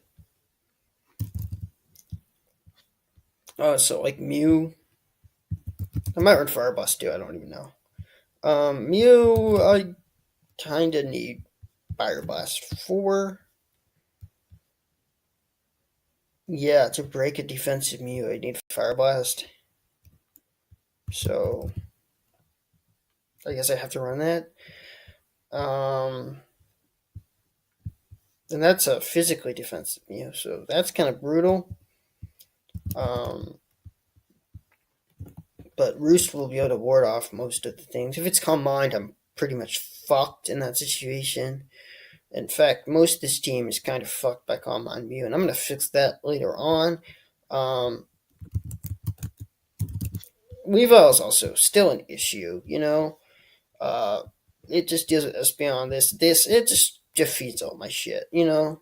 So like Mew. I might run Firebust too, I don't even know. Mew, I kinda need Fire Blast 4. Yeah, to break a defensive Mew, I need Fire Blast. So, I guess I have to run that. And that's a physically defensive Mew, so that's kind of brutal. But Roost will be able to ward off most of the things. If it's Calm Mind, I'm pretty much fucked in that situation. In fact, most of this team is kind of fucked by Calm Mind Mew, and I'm going to fix that later on. Weavile is also still an issue, you know? It just doesn't us beyond this. It just defeats all my shit, you know?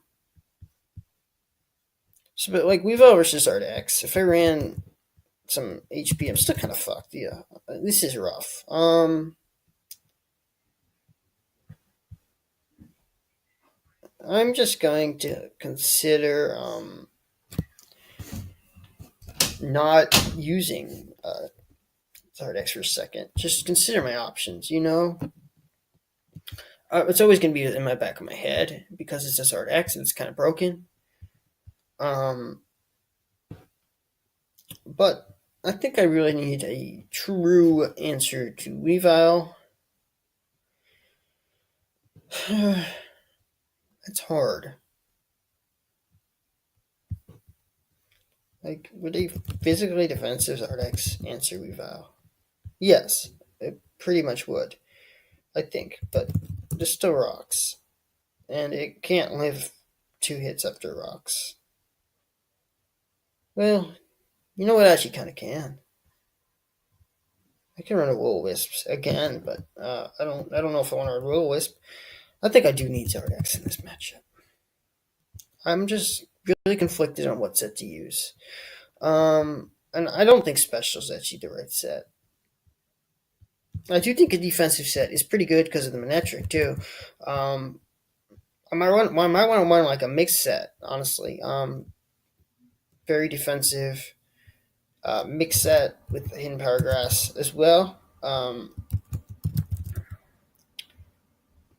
So, but like Weavile versus Artax, if I ran some HP, I'm still kind of fucked. Yeah, this is rough. I'm just going to consider not using Zardex for a second. Just consider my options, you know? It's always going to be in my back of my head because it's a Zardex and it's kind of broken. But I think I really need a true answer to Weavile. It's hard. Like, would a physically defensive Zardex answer Weavile? Yes, it pretty much would. I think, but it still rocks. And it can't live 2 hits after rocks. Well, you know what? I actually kind of can. I can run a Will-O-Wisp again, but I don't know if I want to run Will-O-Wisp. I think I do need Zardex in this matchup. I'm just really conflicted on what set to use. And I don't think Special is actually the right set. I do think a defensive set is pretty good because of the Manectric, too. I might want to run like a mixed set, honestly. Very defensive, mixed set with Hidden Power Grass as well.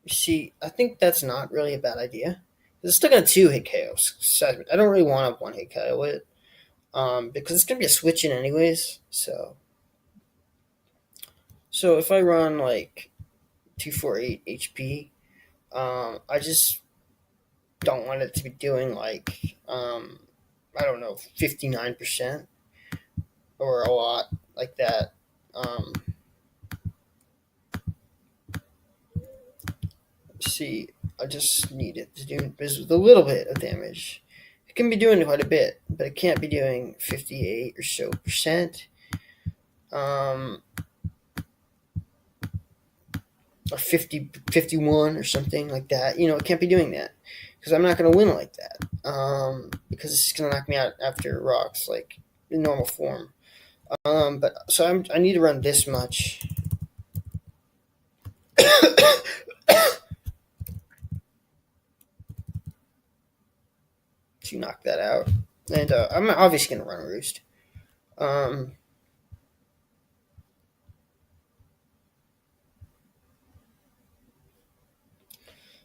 See, I think that's not really a bad idea. It's still got 2 hit KOs. So I don't really want to 1 hit KO with it. Because it's going to be a switch in anyways. So if I run like 248 HP, I just don't want it to be doing like, I don't know, 59% or a lot like that. See, I just need it to do a little bit of damage. It can be doing quite a bit, but it can't be doing 58 or so percent. Or 50, 51 or something like that. You know, it can't be doing that because I'm not going to win like that. Because it's going to knock me out after rocks, like in normal form. But so I need to run this much. To knock that out. And I'm obviously going to run Roost.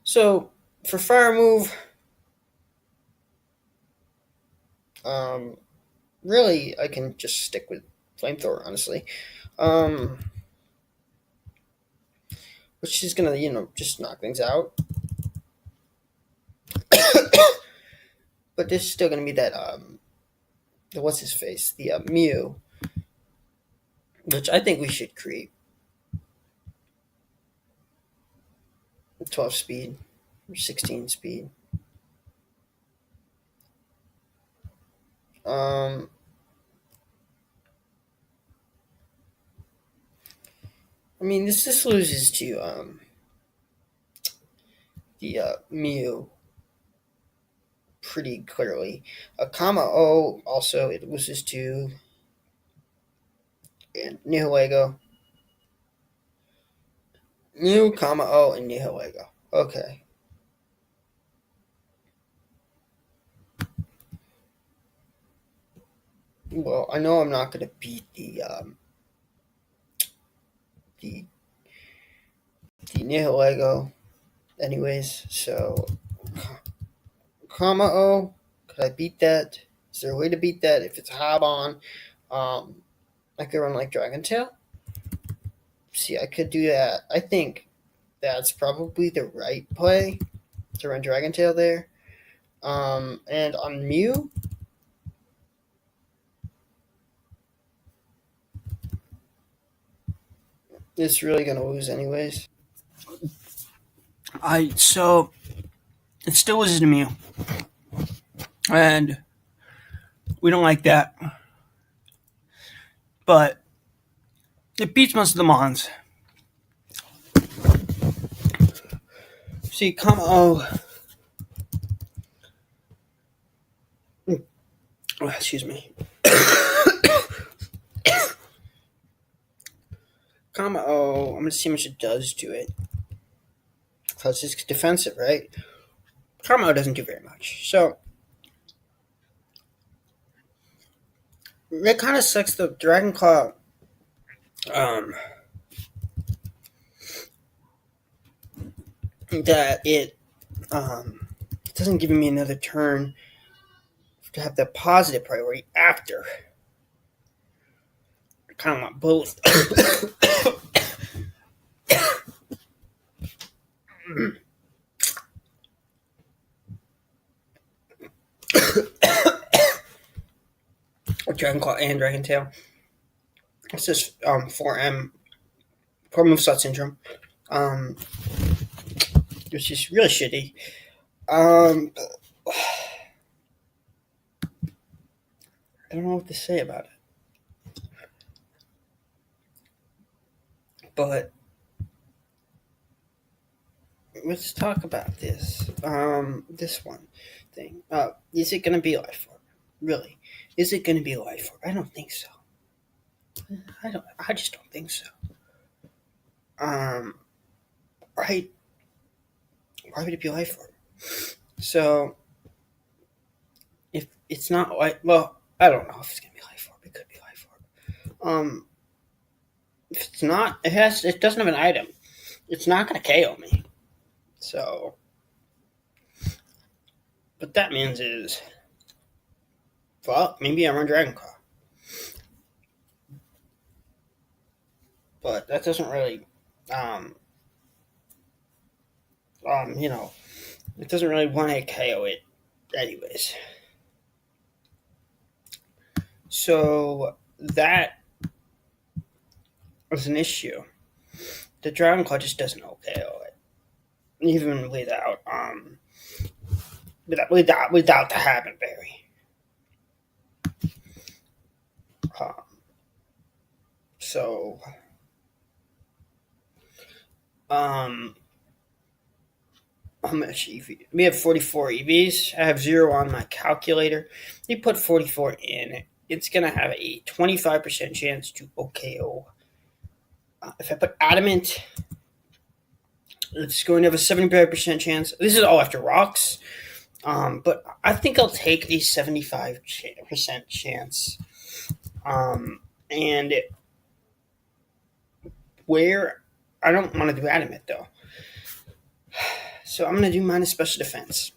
So for fire move, really I can just stick with flamethrower, honestly. Which is gonna, just knock things out. But there's still gonna be that what's his face? The Mew, which I think we should create 12 speed or 16 speed. I mean, this loses to the Mew pretty clearly. Comma O also it loses to and Nihilego. New, comma O, and Nihilego. Okay. Well, I know I'm not going to beat the Nihilego. anyways. So, comma O, could I beat that? Is there a way to beat that? If it's Hob on, I could run like Dragon Tail. See, I could do that. I think that's probably the right play to run Dragon Tail there. And on Mew, it's really gonna lose anyways. So it still loses to Mew, and we don't like that. But it beats most of the Mons. See, come excuse me. I'm gonna see how much it does to it. Because it's defensive, right? Comma doesn't do very much. So it kind of sucks the Dragon Claw. That it doesn't give me another turn to have the positive priority after. I kind of want both. Dragon Claw and Dragon Tail. It's just 4M, 4 moveset syndrome, which is really shitty. I don't know what to say about it, but let's talk about this. This one thing. Is it going to be life form? Really? Is it going to be life form? I don't think so. I just don't think so. Right? Why would it be life form? So, if it's not like, well, I don't know if it's gonna be life form. It could be life form. If it's not, it doesn't have an item. It's not gonna KO me. So, what that means is, well, maybe I run Dragon Claw. But that doesn't really, it doesn't really want to KO it anyways. So that is an issue. The Dragon Claw just doesn't KO it, even without the Habit Berry. So how much EV? We have 44 EVs. I have 0 on my calculator. You put 44 in, it's going to have a 25% chance to OKO. If I put Adamant, it's going to have a 75% chance. This is all after rocks. But I think I'll take a 75% chance. And where I don't want to do Adamant, though. So I'm going to do minus special defense,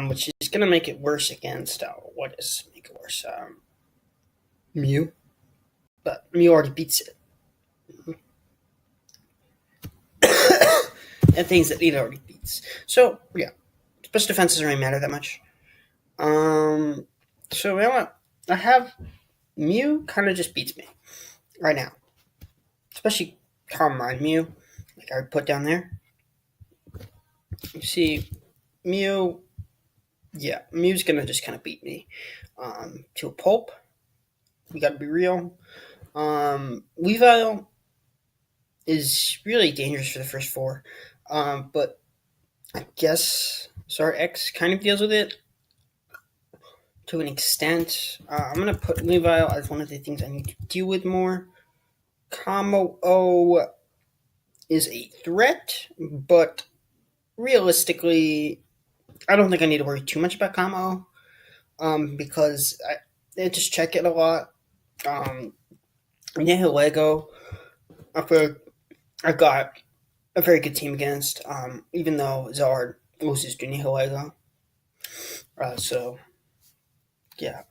which is going to make it worse against, what does make it worse? Mew. But Mew already beats it. And things that it already beats. So, yeah. Special defense doesn't really matter that much. So, you know what? I have Mew kind of just beats me right now. Especially Calm Mind Mew. Like I put down there. You see, Mew, yeah, Mew's gonna just kind of beat me to a pulp. We gotta be real. Weavile is really dangerous for the first 4, but I guess Star X kind of deals with it to an extent. I'm gonna put Weavile as one of the things I need to deal with more. Combo O is a threat, but realistically, I don't think I need to worry too much about Combo because I just check it a lot. Yeah, Lego. I got a very good team against, even though Zard loses to Nihilega. So, yeah.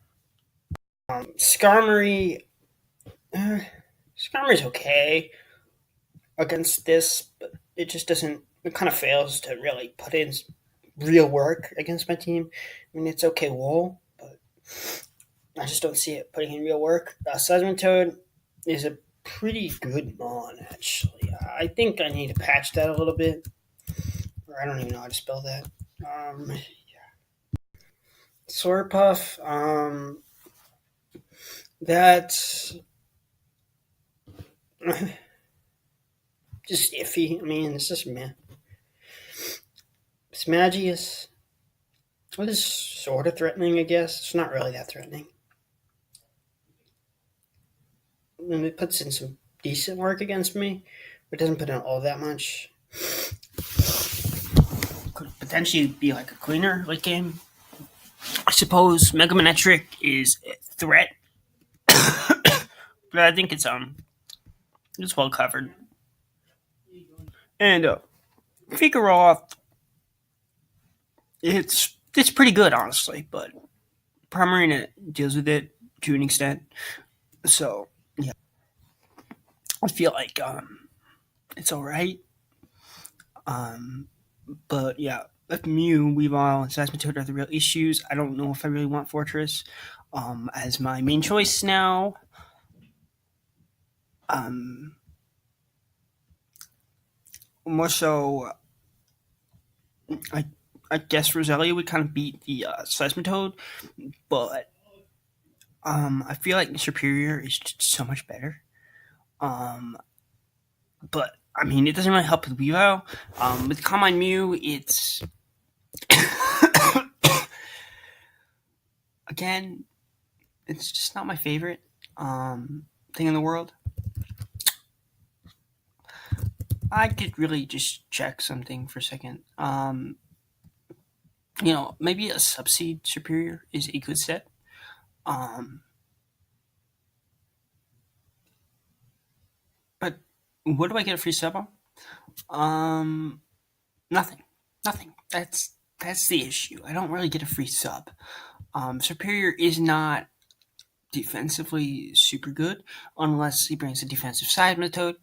Skarmory. Skarmory's okay against this, but it just doesn't. It kind of fails to really put in real work against my team. I mean, it's okay, wool, but I just don't see it putting in real work. Seismitoad is a pretty good mon, actually. I think I need to patch that a little bit. Or I don't even know how to spell that. Swordpuff, that's just iffy. I mean, it's just meh. Smagius, it is sort of threatening, I guess. It's not really that threatening. And it puts in some decent work against me, but it doesn't put in all that much. Could potentially be like a cleaner late game. I suppose Mega Manetric is a threat, but I think it's well covered. And Vigoroth, it's pretty good, honestly, but Primarina deals with it to an extent. So yeah, I feel like it's all right. But yeah, like Mew, Weavile, and Seismitoad are the real issues. I don't know if I really want Fortress as my main choice now. More so, I guess Roselia would kind of beat the Seismitoad, but I feel like Superior is just so much better. But I mean, it doesn't really help with Weavile. With Combine Mew, it's again, it's just not my favorite thing in the world. I could really just check something for a second. Maybe a Subseed Superior is a good set. But what do I get a free sub on? Nothing. That's the issue. I don't really get a free sub. Superior is not defensively super good unless he brings a defensive Seismitoad,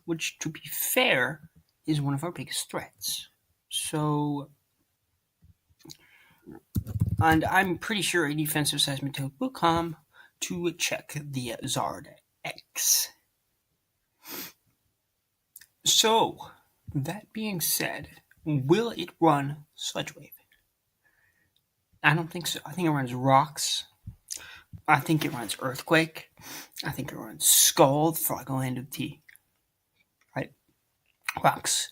which, to be fair, is one of our biggest threats. So, and I'm pretty sure a defensive Seismitoad will come to check the Zard X. So, that being said, will it run Sludge Wave? I don't think so. I think it runs Rocks. I think it runs Earthquake. I think it runs Scald for like a Land of Tea. Right? Rocks,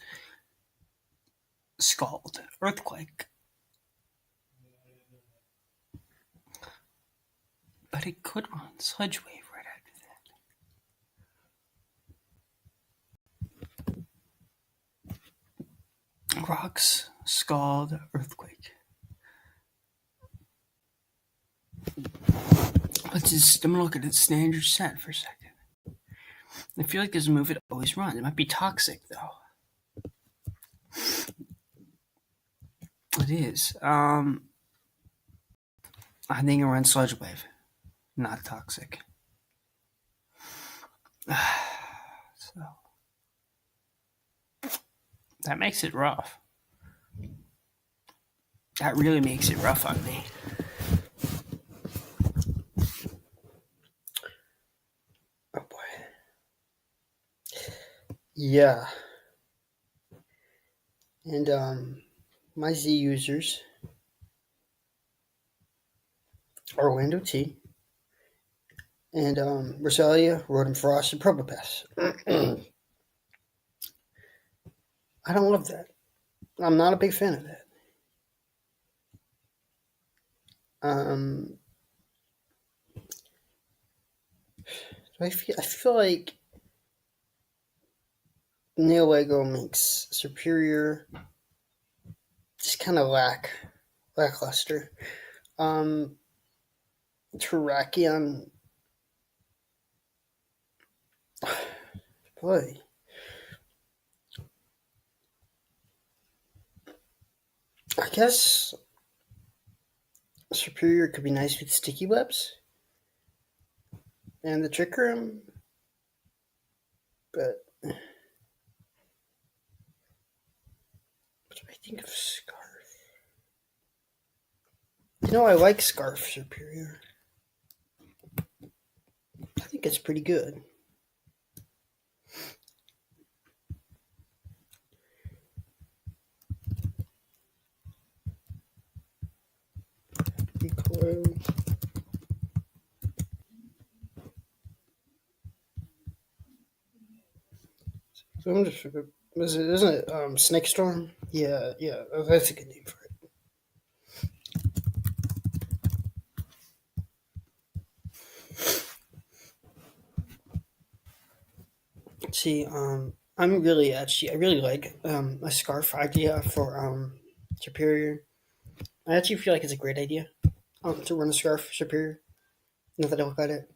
Scald, Earthquake. But it could run Sludge Wave right after that. Rocks, Scald, Earthquake. Let's just, I'm gonna look at its standard set for a second. I feel like there's a move it always runs. It might be Toxic, though. It is. I think it runs Sludge Wave, not Toxic. So that makes it rough. That really makes it rough on me. Oh boy. Yeah. And my Z users are Window T and Roselia, Rotom Frost, and Probopass. I don't love that. I'm not a big fan of that. I feel like Neolego makes Superior just kind of lackluster. Terrakion, boy, I guess Superior could be nice with sticky webs and the trick room, but what do I think of Scarf? I like Scarf Superior. I think it's pretty good. Recoil. So I'm just, isn't it Snake Storm? Yeah, that's a good name for it. See, I really like a scarf idea for Superior. I actually feel like it's a great idea to run a scarf Superior. Now that I look at it,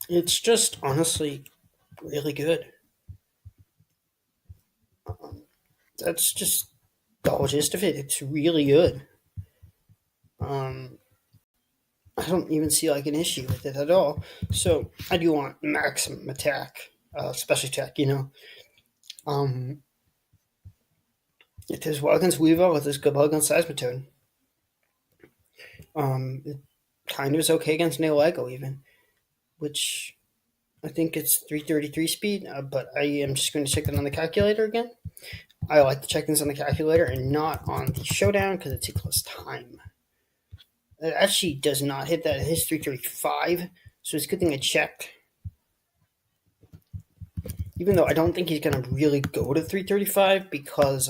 it's just honestly really good. That's just the whole gist of it. It's really good. Um, I don't even see like an issue with it at all. So I do want maximum attack, special attack. Um, it does well against Weevil. It does good well against Seismitoad. It kind of is okay against Nailego even, which I think it's 333 speed. But I am just going to check that on the calculator again. I like to check things on the calculator and not on the showdown because it takes less time. It actually does not hit that. It hits 335, so it's a good thing I checked. Even though I don't think he's going to really go to 335 because,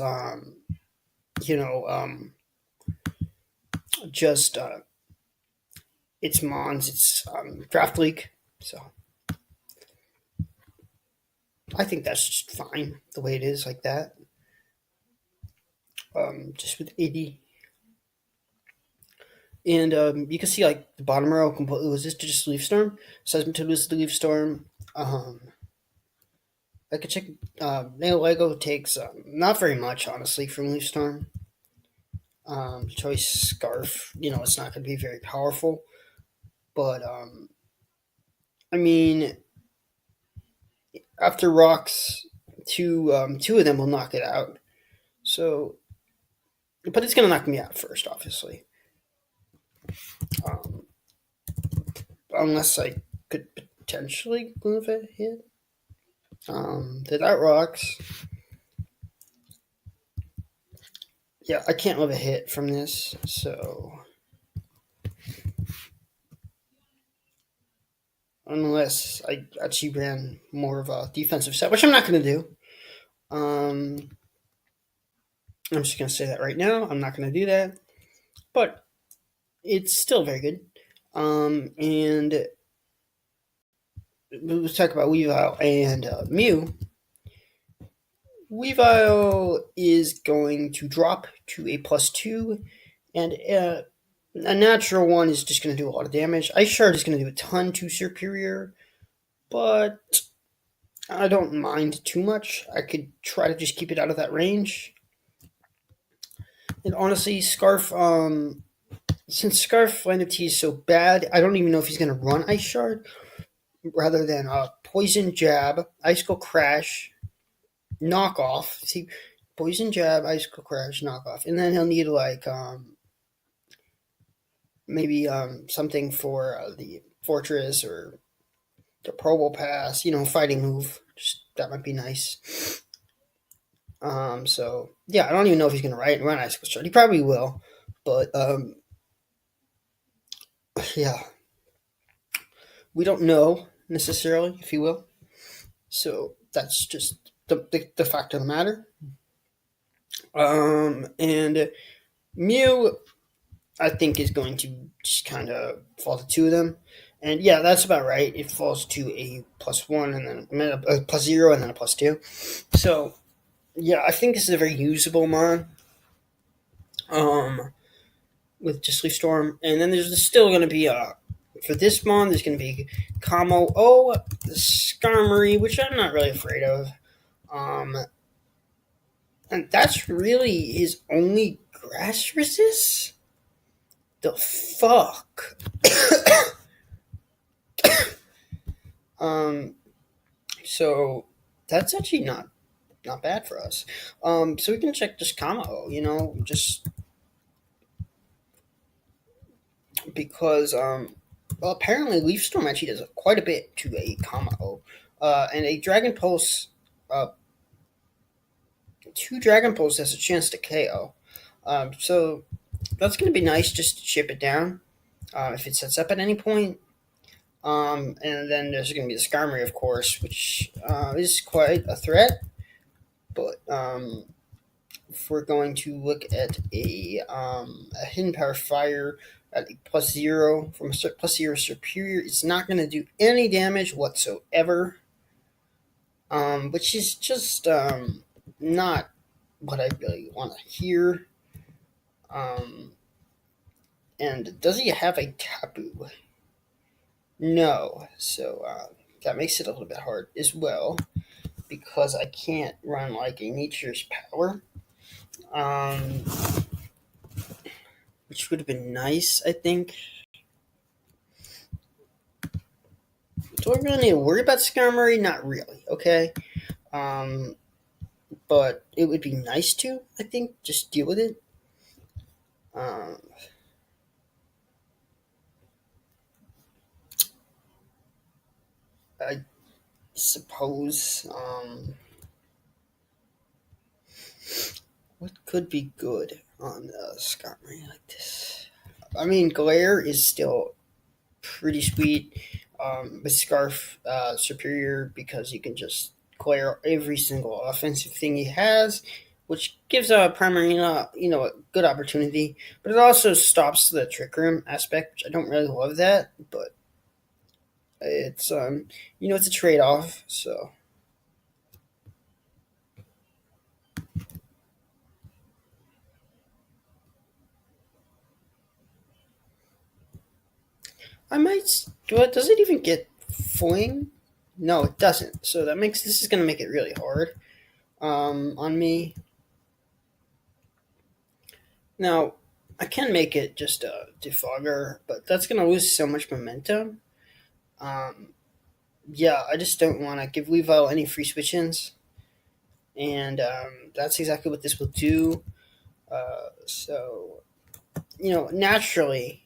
just it's Mons, it's Draft League, so I think that's just fine the way it is like that. Just with 80. And you can see like the bottom row completely was this to just Leaf Storm. Seismitoad was the Leaf Storm. I could check. Nailego takes not very much, honestly, from Leaf Storm. Choice Scarf, it's not going to be very powerful. But, I mean, after Rocks, two of them will knock it out. So, but it's going to knock me out first, obviously. Unless I could potentially move a hit. That Rocks. Yeah, I can't move a hit from this, so unless I actually ran more of a defensive set, which I'm not going to do. I'm just going to say that right now. I'm not going to do that, but it's still very good. And let's talk about Weavile and Mew. Weavile is going to drop to a +2, and a natural one is just going to do a lot of damage. Ice Shard is going to do a ton to Superior, but I don't mind too much. I could try to just keep it out of that range. And honestly, Scarf, since Scarf Land of Tea is so bad, I don't even know if he's going to run Ice Shard rather than Poison Jab, Icicle Crash, Knockoff. See, Poison Jab, Icicle Crash, Knockoff. And then he'll need like maybe something for the Fortress or the Probo Pass, fighting move. Just that might be nice. So yeah, I don't even know if he's gonna run Icicle Shard. He probably will, but yeah, we don't know necessarily if he will. So that's just the fact of the matter. And Mew, I think, is going to just kind of fall to two of them. And yeah, that's about right. It falls to a +1 and then a +0 and then a +2. So yeah, I think this is a very usable mon. With just Leaf Storm, and then there's still going to be for this mon, there's going to be Kamo the Skarmory, which I'm not really afraid of. And that's really his only grass resist? The fuck? um, so that's actually not bad for us. So we can check this Kamao, just because well, apparently Leaf Storm actually does quite a bit to a Kamao. And a Dragon Pulse, uh, two Dragon Pulse has a chance to KO. So that's going to be nice just to chip it down if it sets up at any point. And then there's going to be the Skarmory, of course, which is quite a threat. But if we're going to look at a Hidden Power Fire at a +0 from a +0 Superior, it's not going to do any damage whatsoever, which is just not what I really want to hear. And does he have a Tapu? No, so that makes it a little bit hard as well because I can't run like a Nature's Power, um, which would have been nice, I think. Do I really need to worry about Skarmory? Not really, okay? Um, but it would be nice to, I think, just deal with it. Um, I suppose. What could be good on Skarmory like this? I mean, Glare is still pretty sweet. With Scarf superior because you can just clear every single offensive thing he has, which gives a Primarina, a good opportunity. But it also stops the Trick Room aspect, which I don't really love that. But it's it's a trade off. So I might do it. Does it even get Fling? No, it doesn't. So this is gonna make it really hard on me. Now, I can make it just a defogger, but that's going to lose so much momentum. Um, yeah, I just don't want to give Weavile any free switch-ins, and that's exactly what this will do. So, naturally,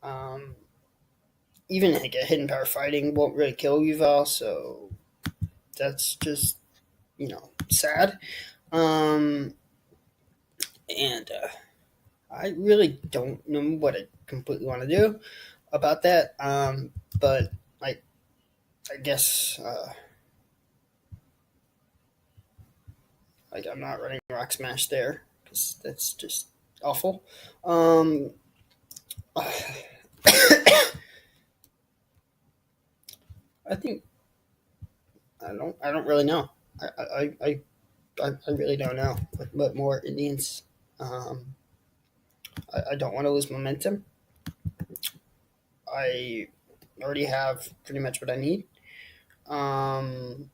um, even like a hidden power fighting won't really kill Weavile, so that's just sad. Um, and I really don't know what I completely want to do about that. But I guess I'm not running Rock Smash there because that's just awful. Um, I think I don't really know. I really don't know what more Indians. Um, I don't want to lose momentum. I already have pretty much what I need. Um,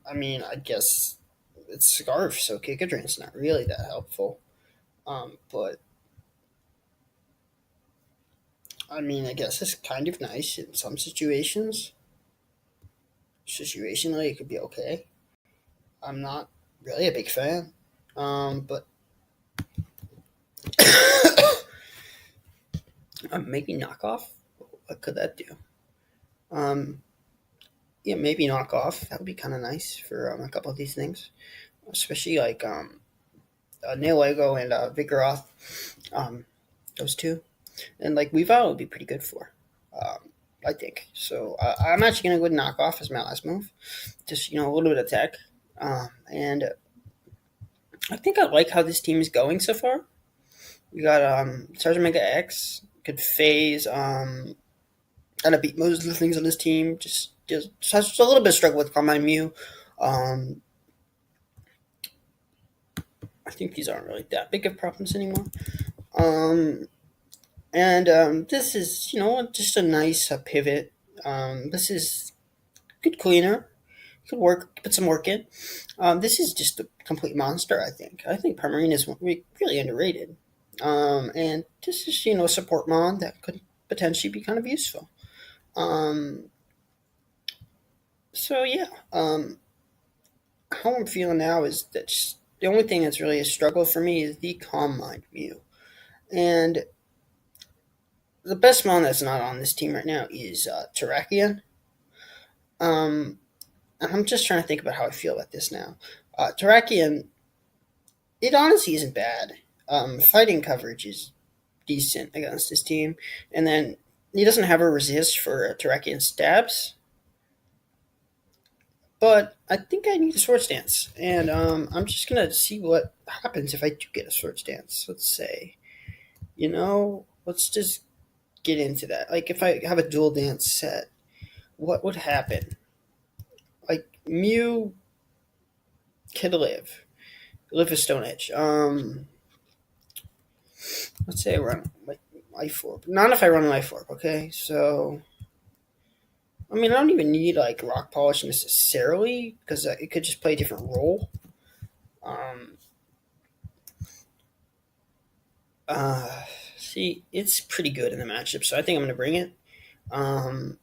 I mean, I guess it's Scarf, so Kikadrin's not really that helpful. But I mean, I guess it's kind of nice in some situations. Situationally, it could be okay. I'm not really a big fan. But maybe knockoff. What could that do? Um, yeah, maybe knockoff. That would be kind of nice for a couple of these things, especially like Nailego and Vigoroth. Those two, and like Weavile would be pretty good for. I think so. I'm actually gonna go with knockoff as my last move. Just a little bit of tech, and I think I like how this team is going so far. We got Sergeant Mega X, good phase. Kind of beat most of the things on this team. Just a little bit of struggle with Carmine Mew. Um, I think these aren't really that big of problems anymore. Um, and this is just a nice pivot. This is good cleaner. Could put some work in. This is just a complete monster. I think. I think Primarine is really underrated. And this is a support mon that could potentially be kind of useful. Um, so yeah, how I'm feeling now is that the only thing that's really a struggle for me is the Calm Mind Mew. And the best mon that's not on this team right now is Terrakion. Um, I'm just trying to think about how I feel about this now. Terrakion, it honestly isn't bad. Fighting coverage is decent against his team, and then he doesn't have a resist for Terrakion stabs. But I think I need a sword stance, and I'm just gonna see what happens if I do get a sword stance. Let's say, let's just get into that. Like, if I have a dual dance set, what would happen? Like, Mew could live a Stone Edge. Let's say I run like Life Orb. Not if I run Life Orb, okay? So, I mean, I don't even need like Rock Polish necessarily because it could just play a different role. Um, uh, See, it's pretty good in the matchup, so I think I'm going to bring it. Um,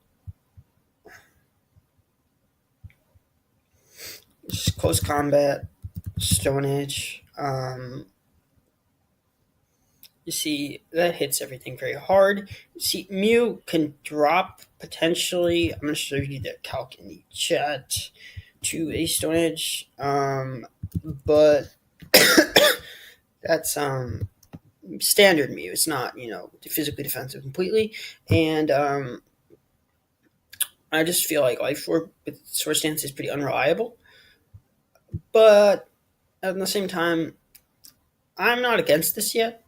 just close combat, Stone Edge. You see, that hits everything very hard. You see, Mew can drop potentially. I'm going to show you the calc in the chat to a Stone Edge. But that's standard Mew. It's not, physically defensive completely. And I just feel like Life Orb with Sword Stance is pretty unreliable. But at the same time, I'm not against this yet.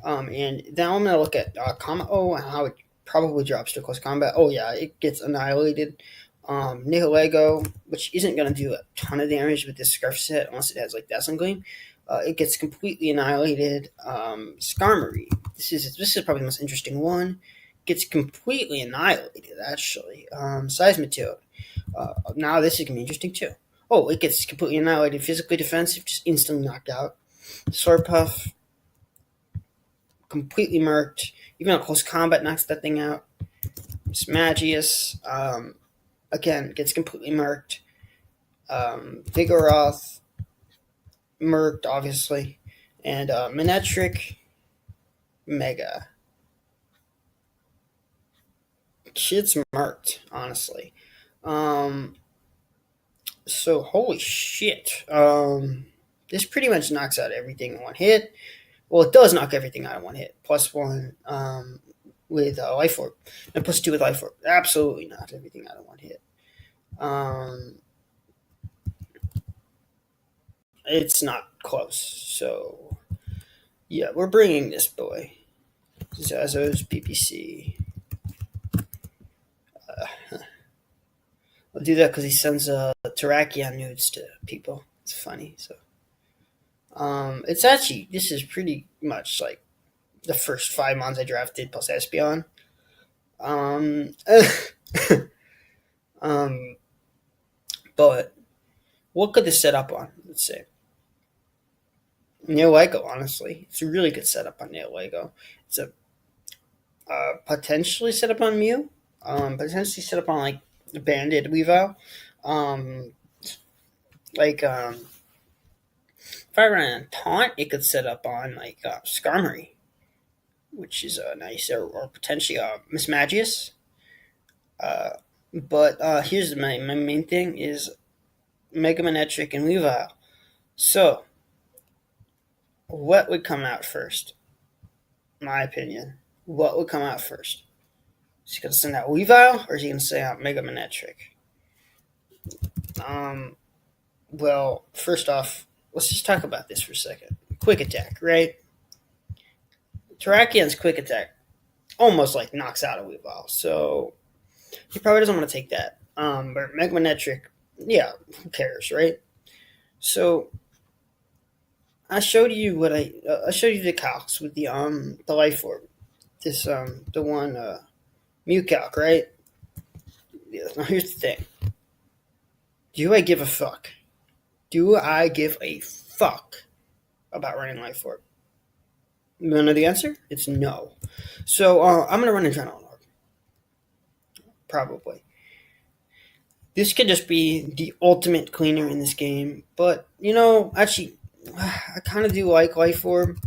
And now I'm going to look at combat. Oh, how it probably drops to close combat. Oh, yeah, it gets annihilated. Nihilego, which isn't going to do a ton of damage with this Scarf set unless it has like Dazzling Gleam. It gets completely annihilated. Skarmory. This is probably the most interesting one. Gets completely annihilated, actually. Seismitoad. Now this is going to be interesting, too. Oh, it gets completely annihilated. Physically defensive, just instantly knocked out. Swordpuff, completely murked. Even a close combat knocks that thing out. Smagius, again, gets completely murked. Vigoroth, murked, obviously. And Manectric, mega. Shit's murked, honestly. So, holy shit. This pretty much knocks out everything in one hit. Well, it does knock everything out in one hit. +1 with Life Orb. And +2 with Life Orb. Absolutely knocks everything out in one hit. It's not close. So, yeah, we're bringing this boy. Zazo's PPC. I'll do that because he sends Terrakion nudes to people. It's funny. So, it's actually, this is pretty much like the first 5 mons I drafted plus Espeon. But what could this set up on? Let's say Nihilego. Honestly, it's a really good setup on Nihilego. It's a potentially set up on Mew. Potentially set up on like Banded Weavile. If I ran Taunt, it could set up on like Skarmory, which is nice, or potentially Miss Magius. But here's my main thing is Mega Manectric and Weavile. So, what would come out first? My opinion. What would come out first? Is he going to send out Weavile, or is he going to send out Mega Manectric? Well, first off, let's just talk about this for a second. Quick attack, right? Terrakion's quick attack almost like knocks out a Weavile, so he probably doesn't want to take that. But Mega Manectric, yeah, who cares, right? So I showed you I showed you the calcs with the Life Orb, this the one Mew calc, right? Yeah. Now here's the thing. Do I give a fuck? Do I give a fuck about running Life Orb? You want to know the answer? It's no. So I'm going to run Adrenaline Orb. Probably. This could just be the ultimate cleaner in this game. But, actually, I kind of do like Life Orb.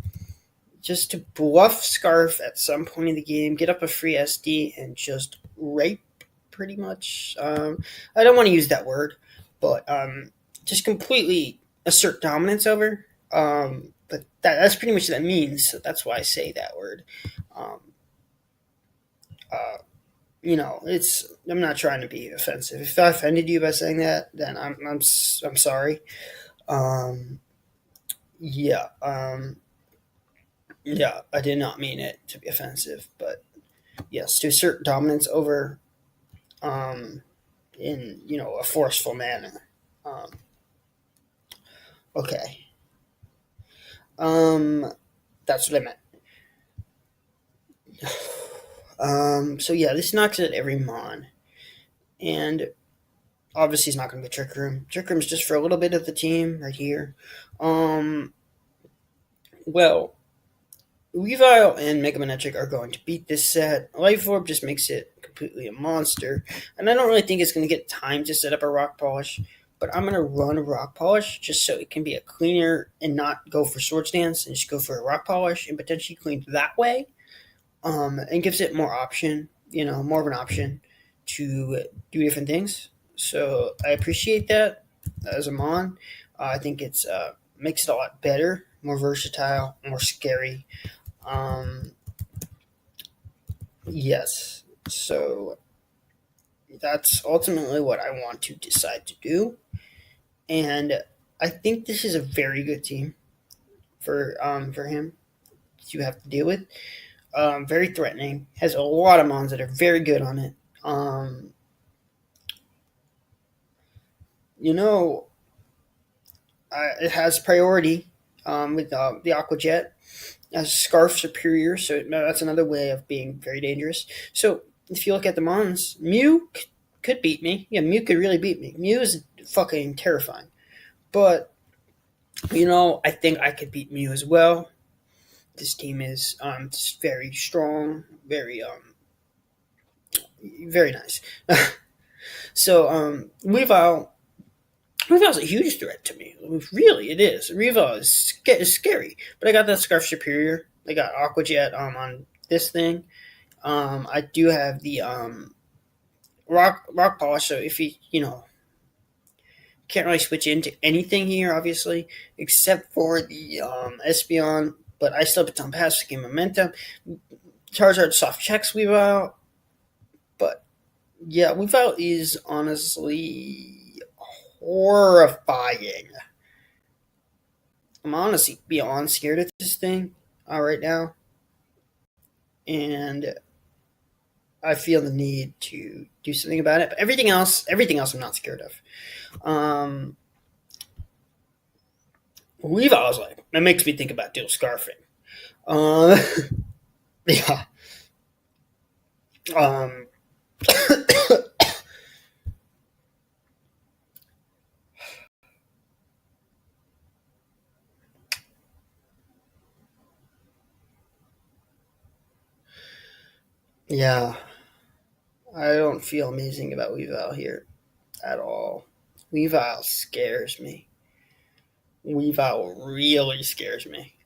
Just to bluff Scarf at some point in the game, get up a free SD, and just rape, pretty much. I don't want to use that word, but just completely assert dominance over. But that's pretty much what that means, so that's why I say that word. Um, uh, I'm not trying to be offensive. If I offended you by saying that, then I'm sorry. Yeah. Yeah, I did not mean it to be offensive, but yes, to assert dominance over, in a forceful manner. Um, okay. That's what I meant. So yeah, this knocks at every mon, and obviously it's not going to be Trick Room. Trick Room's just for a little bit of the team right here. Well, Weavile and Mega Manetric are going to beat this set. Life Orb just makes it completely a monster, and I don't really think it's going to get time to set up a Rock Polish, but I'm going to run a Rock Polish just so it can be a cleaner and not go for Swords Dance and just go for a Rock Polish and potentially clean that way, and gives it more option, more of an option to do different things. So I appreciate that as a mon. I think it's makes it a lot better, more versatile, more scary. Yes. So that's ultimately what I want to decide to do. And I think this is a very good team for him to have to deal with. Very threatening. Has a lot of mons that are very good on it. It has priority with the Aqua Jet. As Scarf Superior, so that's another way of being very dangerous. So if you look at the mons, Mew could beat me. Yeah, Mew could really beat me. Mew is fucking terrifying. But, I think I could beat Mew as well. This team is just very strong, very nice. So Weavile's a huge threat to me. Really, it is. Weavile is scary. But I got that Scarf Superior. I got Aqua Jet on this thing. I do have the rock polish. So if he, can't really switch into anything here, obviously, except for the Espeon. But I still have a ton passive game momentum. Charizard soft checks Weavile. But yeah, Weavile is honestly horrifying. I'm honestly beyond scared of this thing right now. And I feel the need to do something about it. But everything else I'm not scared of. Weavile's like, that makes me think about dual scarfing. Yeah. Yeah. I don't feel amazing about Weavile here at all. Weavile scares me. Weavile really scares me.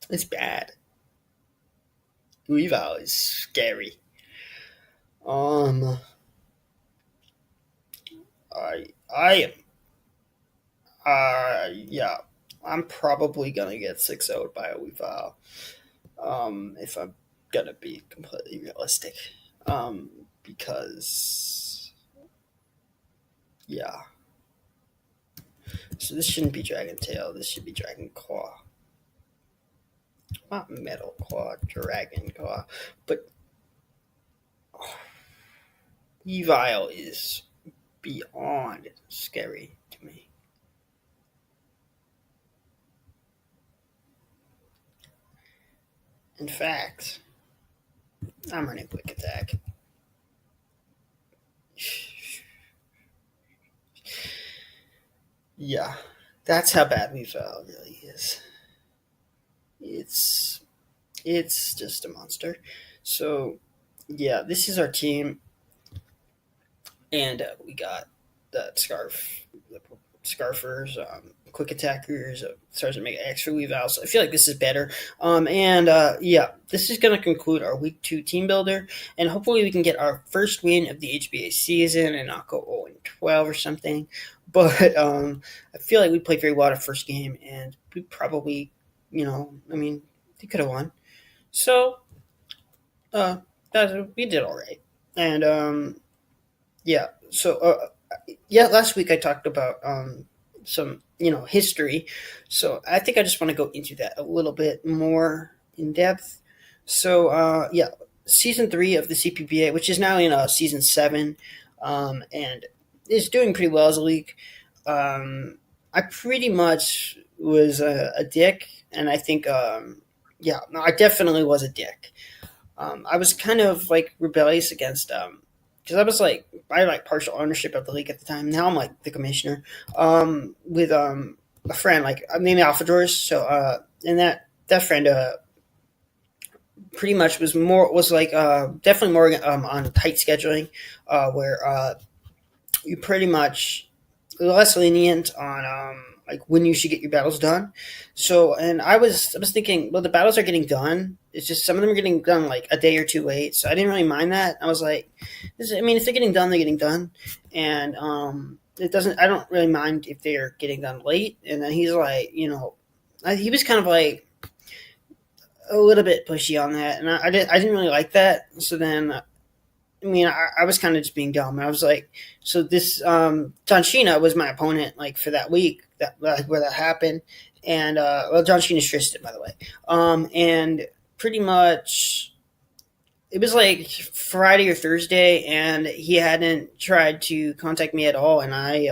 It's bad. Weavile is scary. I yeah, I'm probably gonna get 6-0'd by a Weavile. If I'm gonna be completely realistic. Because yeah. So this shouldn't be Dragon Tail, this should be Dragon Claw. Not Metal Claw, Dragon Claw. But Weavile is beyond scary to me. In fact, I'm running quick attack. Yeah, that's how bad we felt. It really is. It's it's just a monster. So yeah, this is our team, and we got the scarfers, quick attackers, sergeant make extra revals. I feel like this is better. And yeah, this is going to conclude our week 2 team builder, and hopefully we can get our first win of the HBA season and not go 0-12 or something. But I feel like we played very well our first game, and we probably, I mean, we could have won. So uh, we did all right, and yeah. So yeah, last week I talked about some history, so I think I just want to go into that a little bit more in depth. So yeah, season 3 of the CPBA, which is now in season 7, and is doing pretty well as a league. I pretty much was a dick, and I think yeah, no, I definitely was a dick. I was kind of like rebellious against because I had like partial ownership of the league at the time. Now I'm like the commissioner with a friend like named Alpha Drawers. So and that friend pretty much was like definitely more on tight scheduling where you pretty much less lenient on like when you should get your battles done. So, and I was thinking, well, the battles are getting done. It's just some of them are getting done like a day or two late. So I didn't really mind that. I was like, I mean, if they're getting done, they're getting done, and it doesn't. I don't really mind if they're getting done late. And then he's like, he was kind of like a little bit pushy on that, and I didn't really like that. So then I mean, I was kind of just being dumb. I was like, so this John Sheena was my opponent, like for that week that like, where that happened, and well, John Sheena's Tristan, by the way, and pretty much it was like Friday or Thursday, and he hadn't tried to contact me at all, and I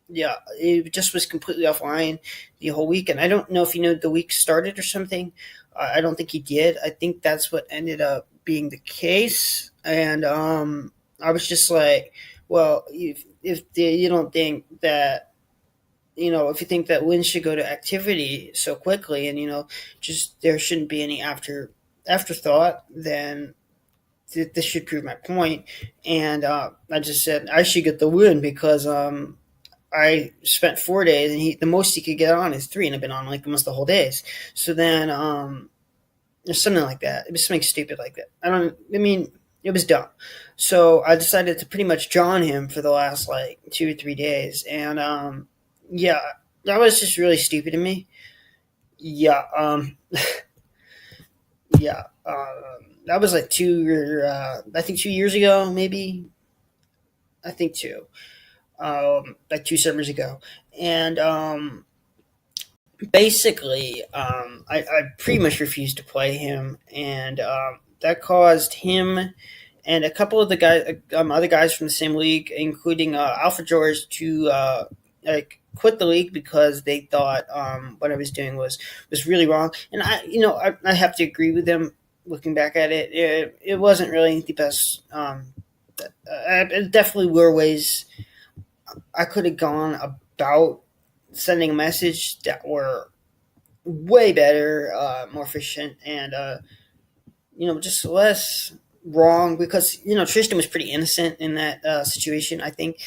yeah, it just was completely offline the whole week, and I don't know if the week started or something. I don't think he did. I think that's what ended up being the case, and I was just like, well, you don't think that if you think that wins should go to activity so quickly, and just there shouldn't be any afterthought, then this should prove my point. And I just said I should get the win because I spent 4 days, and the most he could get on is 3, and I've been on like almost the whole days. So then there's something like that. It was something stupid like that. I mean, it was dumb. So I decided to pretty much John him for the last like 2 or 3 days, and yeah, that was just really stupid of me. Yeah, yeah, that was like I think 2 years ago, maybe. I think two, like 2 summers ago, and basically, I pretty much refused to play him, and that caused him and a couple of the guys, other guys from the same league, including Alpha George, to like quit the league because they thought what I was doing was really wrong. And I have to agree with them. Looking back at it, it wasn't really the best. Definitely were ways I could have gone about sending a message that were way better, more efficient, and just less wrong, because Tristan was pretty innocent in that situation, I think.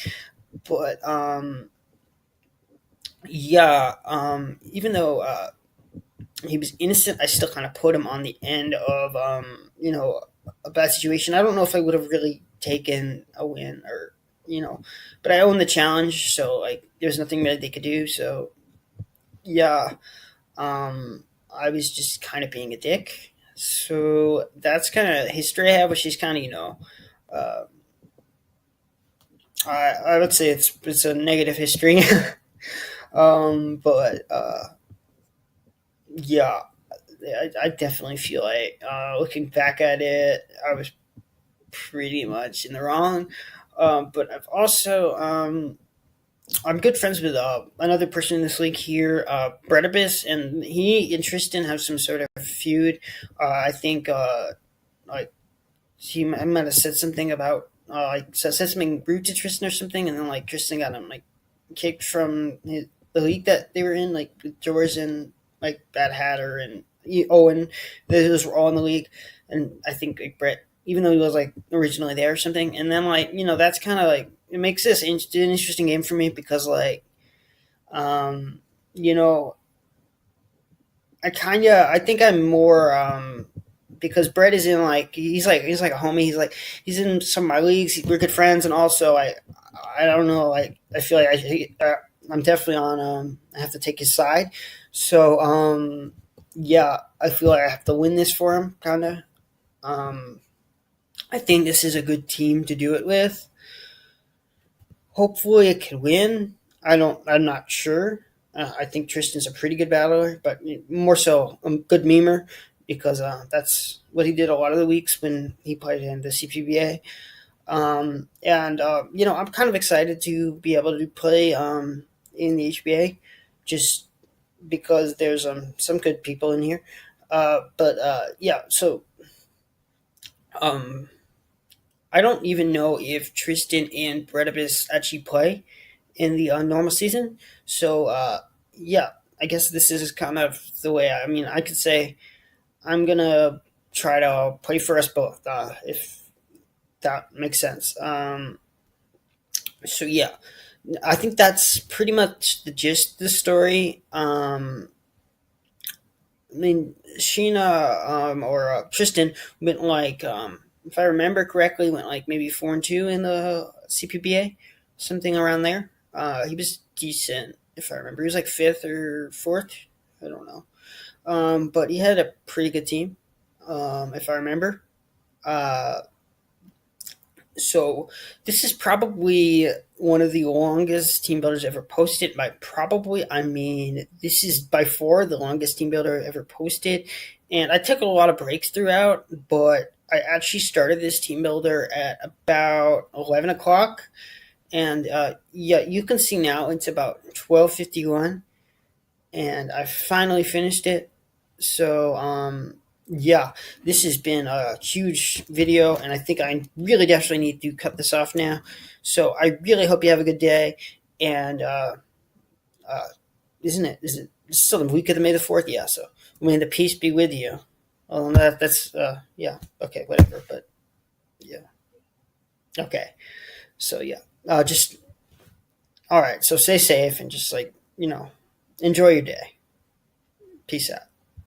But yeah, even though he was innocent, I still kind of put him on the end of a bad situation. I don't know if I would have really taken a win, or but I own the challenge, so like there's nothing really they could do. So yeah, I was just kind of being a dick. So that's kind of history I have, which is kind of uh, I would say it's a negative history. But yeah, I definitely feel like looking back at it, I was pretty much in the wrong. But I've also I'm good friends with another person in this league here, Bredibus, and he and Tristan have some sort of feud. I think like He might have said something about said something rude to Tristan or something, and then like Tristan got him like kicked from the league that they were in, like George and like Bad Hatter and Owen. Those were all in the league, and I think like Brett, even though he was like originally there or something, and then like that's kind of like it makes this an interesting game for me because like um, you know I think I'm more because Brett is in like he's like a homie. He's in some of my leagues. We're good friends, and also I don't know. Like I feel like I'm definitely on. I have to take his side. So yeah, I feel like I have to win this for him. Kind of. Um, I think this is a good team to do it with. Hopefully, it can win. I'm not sure. I think Tristan's a pretty good battler, but more so a good memer because that's what he did a lot of the weeks when he played in the CPBA. And I'm kind of excited to be able to play in the HBA, just because there's some good people in here. But yeah, so um, I don't even know if Tristan and Bredibus actually play in the normal season. So yeah, I guess this is kind of the way. I mean, I could say I'm gonna try to play for us both, if that makes sense. So yeah, I think that's pretty much the gist of the story. I mean, Sheena or Tristan went like, if I remember correctly, went like maybe 4-2 in the CPBA, something around there. He was decent, if I remember. He was like fifth or fourth. I don't know. But he had a pretty good team, if I remember. Uh, so this is probably one of the longest team builders ever posted. By probably, I mean this is by far the longest team builder ever posted. And I took a lot of breaks throughout, but I actually started this team builder at about 11 o'clock. And yeah, you can see now it's about 12:51, and I finally finished it. So yeah, this has been a huge video, and I think I really definitely need to cut this off now. So I really hope you have a good day, and uh, isn't it? Is it still the week of the May the 4th? Yeah. So may the peace be with you. Well, that's yeah. Okay, whatever. But yeah. Okay. So yeah. Just all right. So stay safe and just like enjoy your day. Peace out.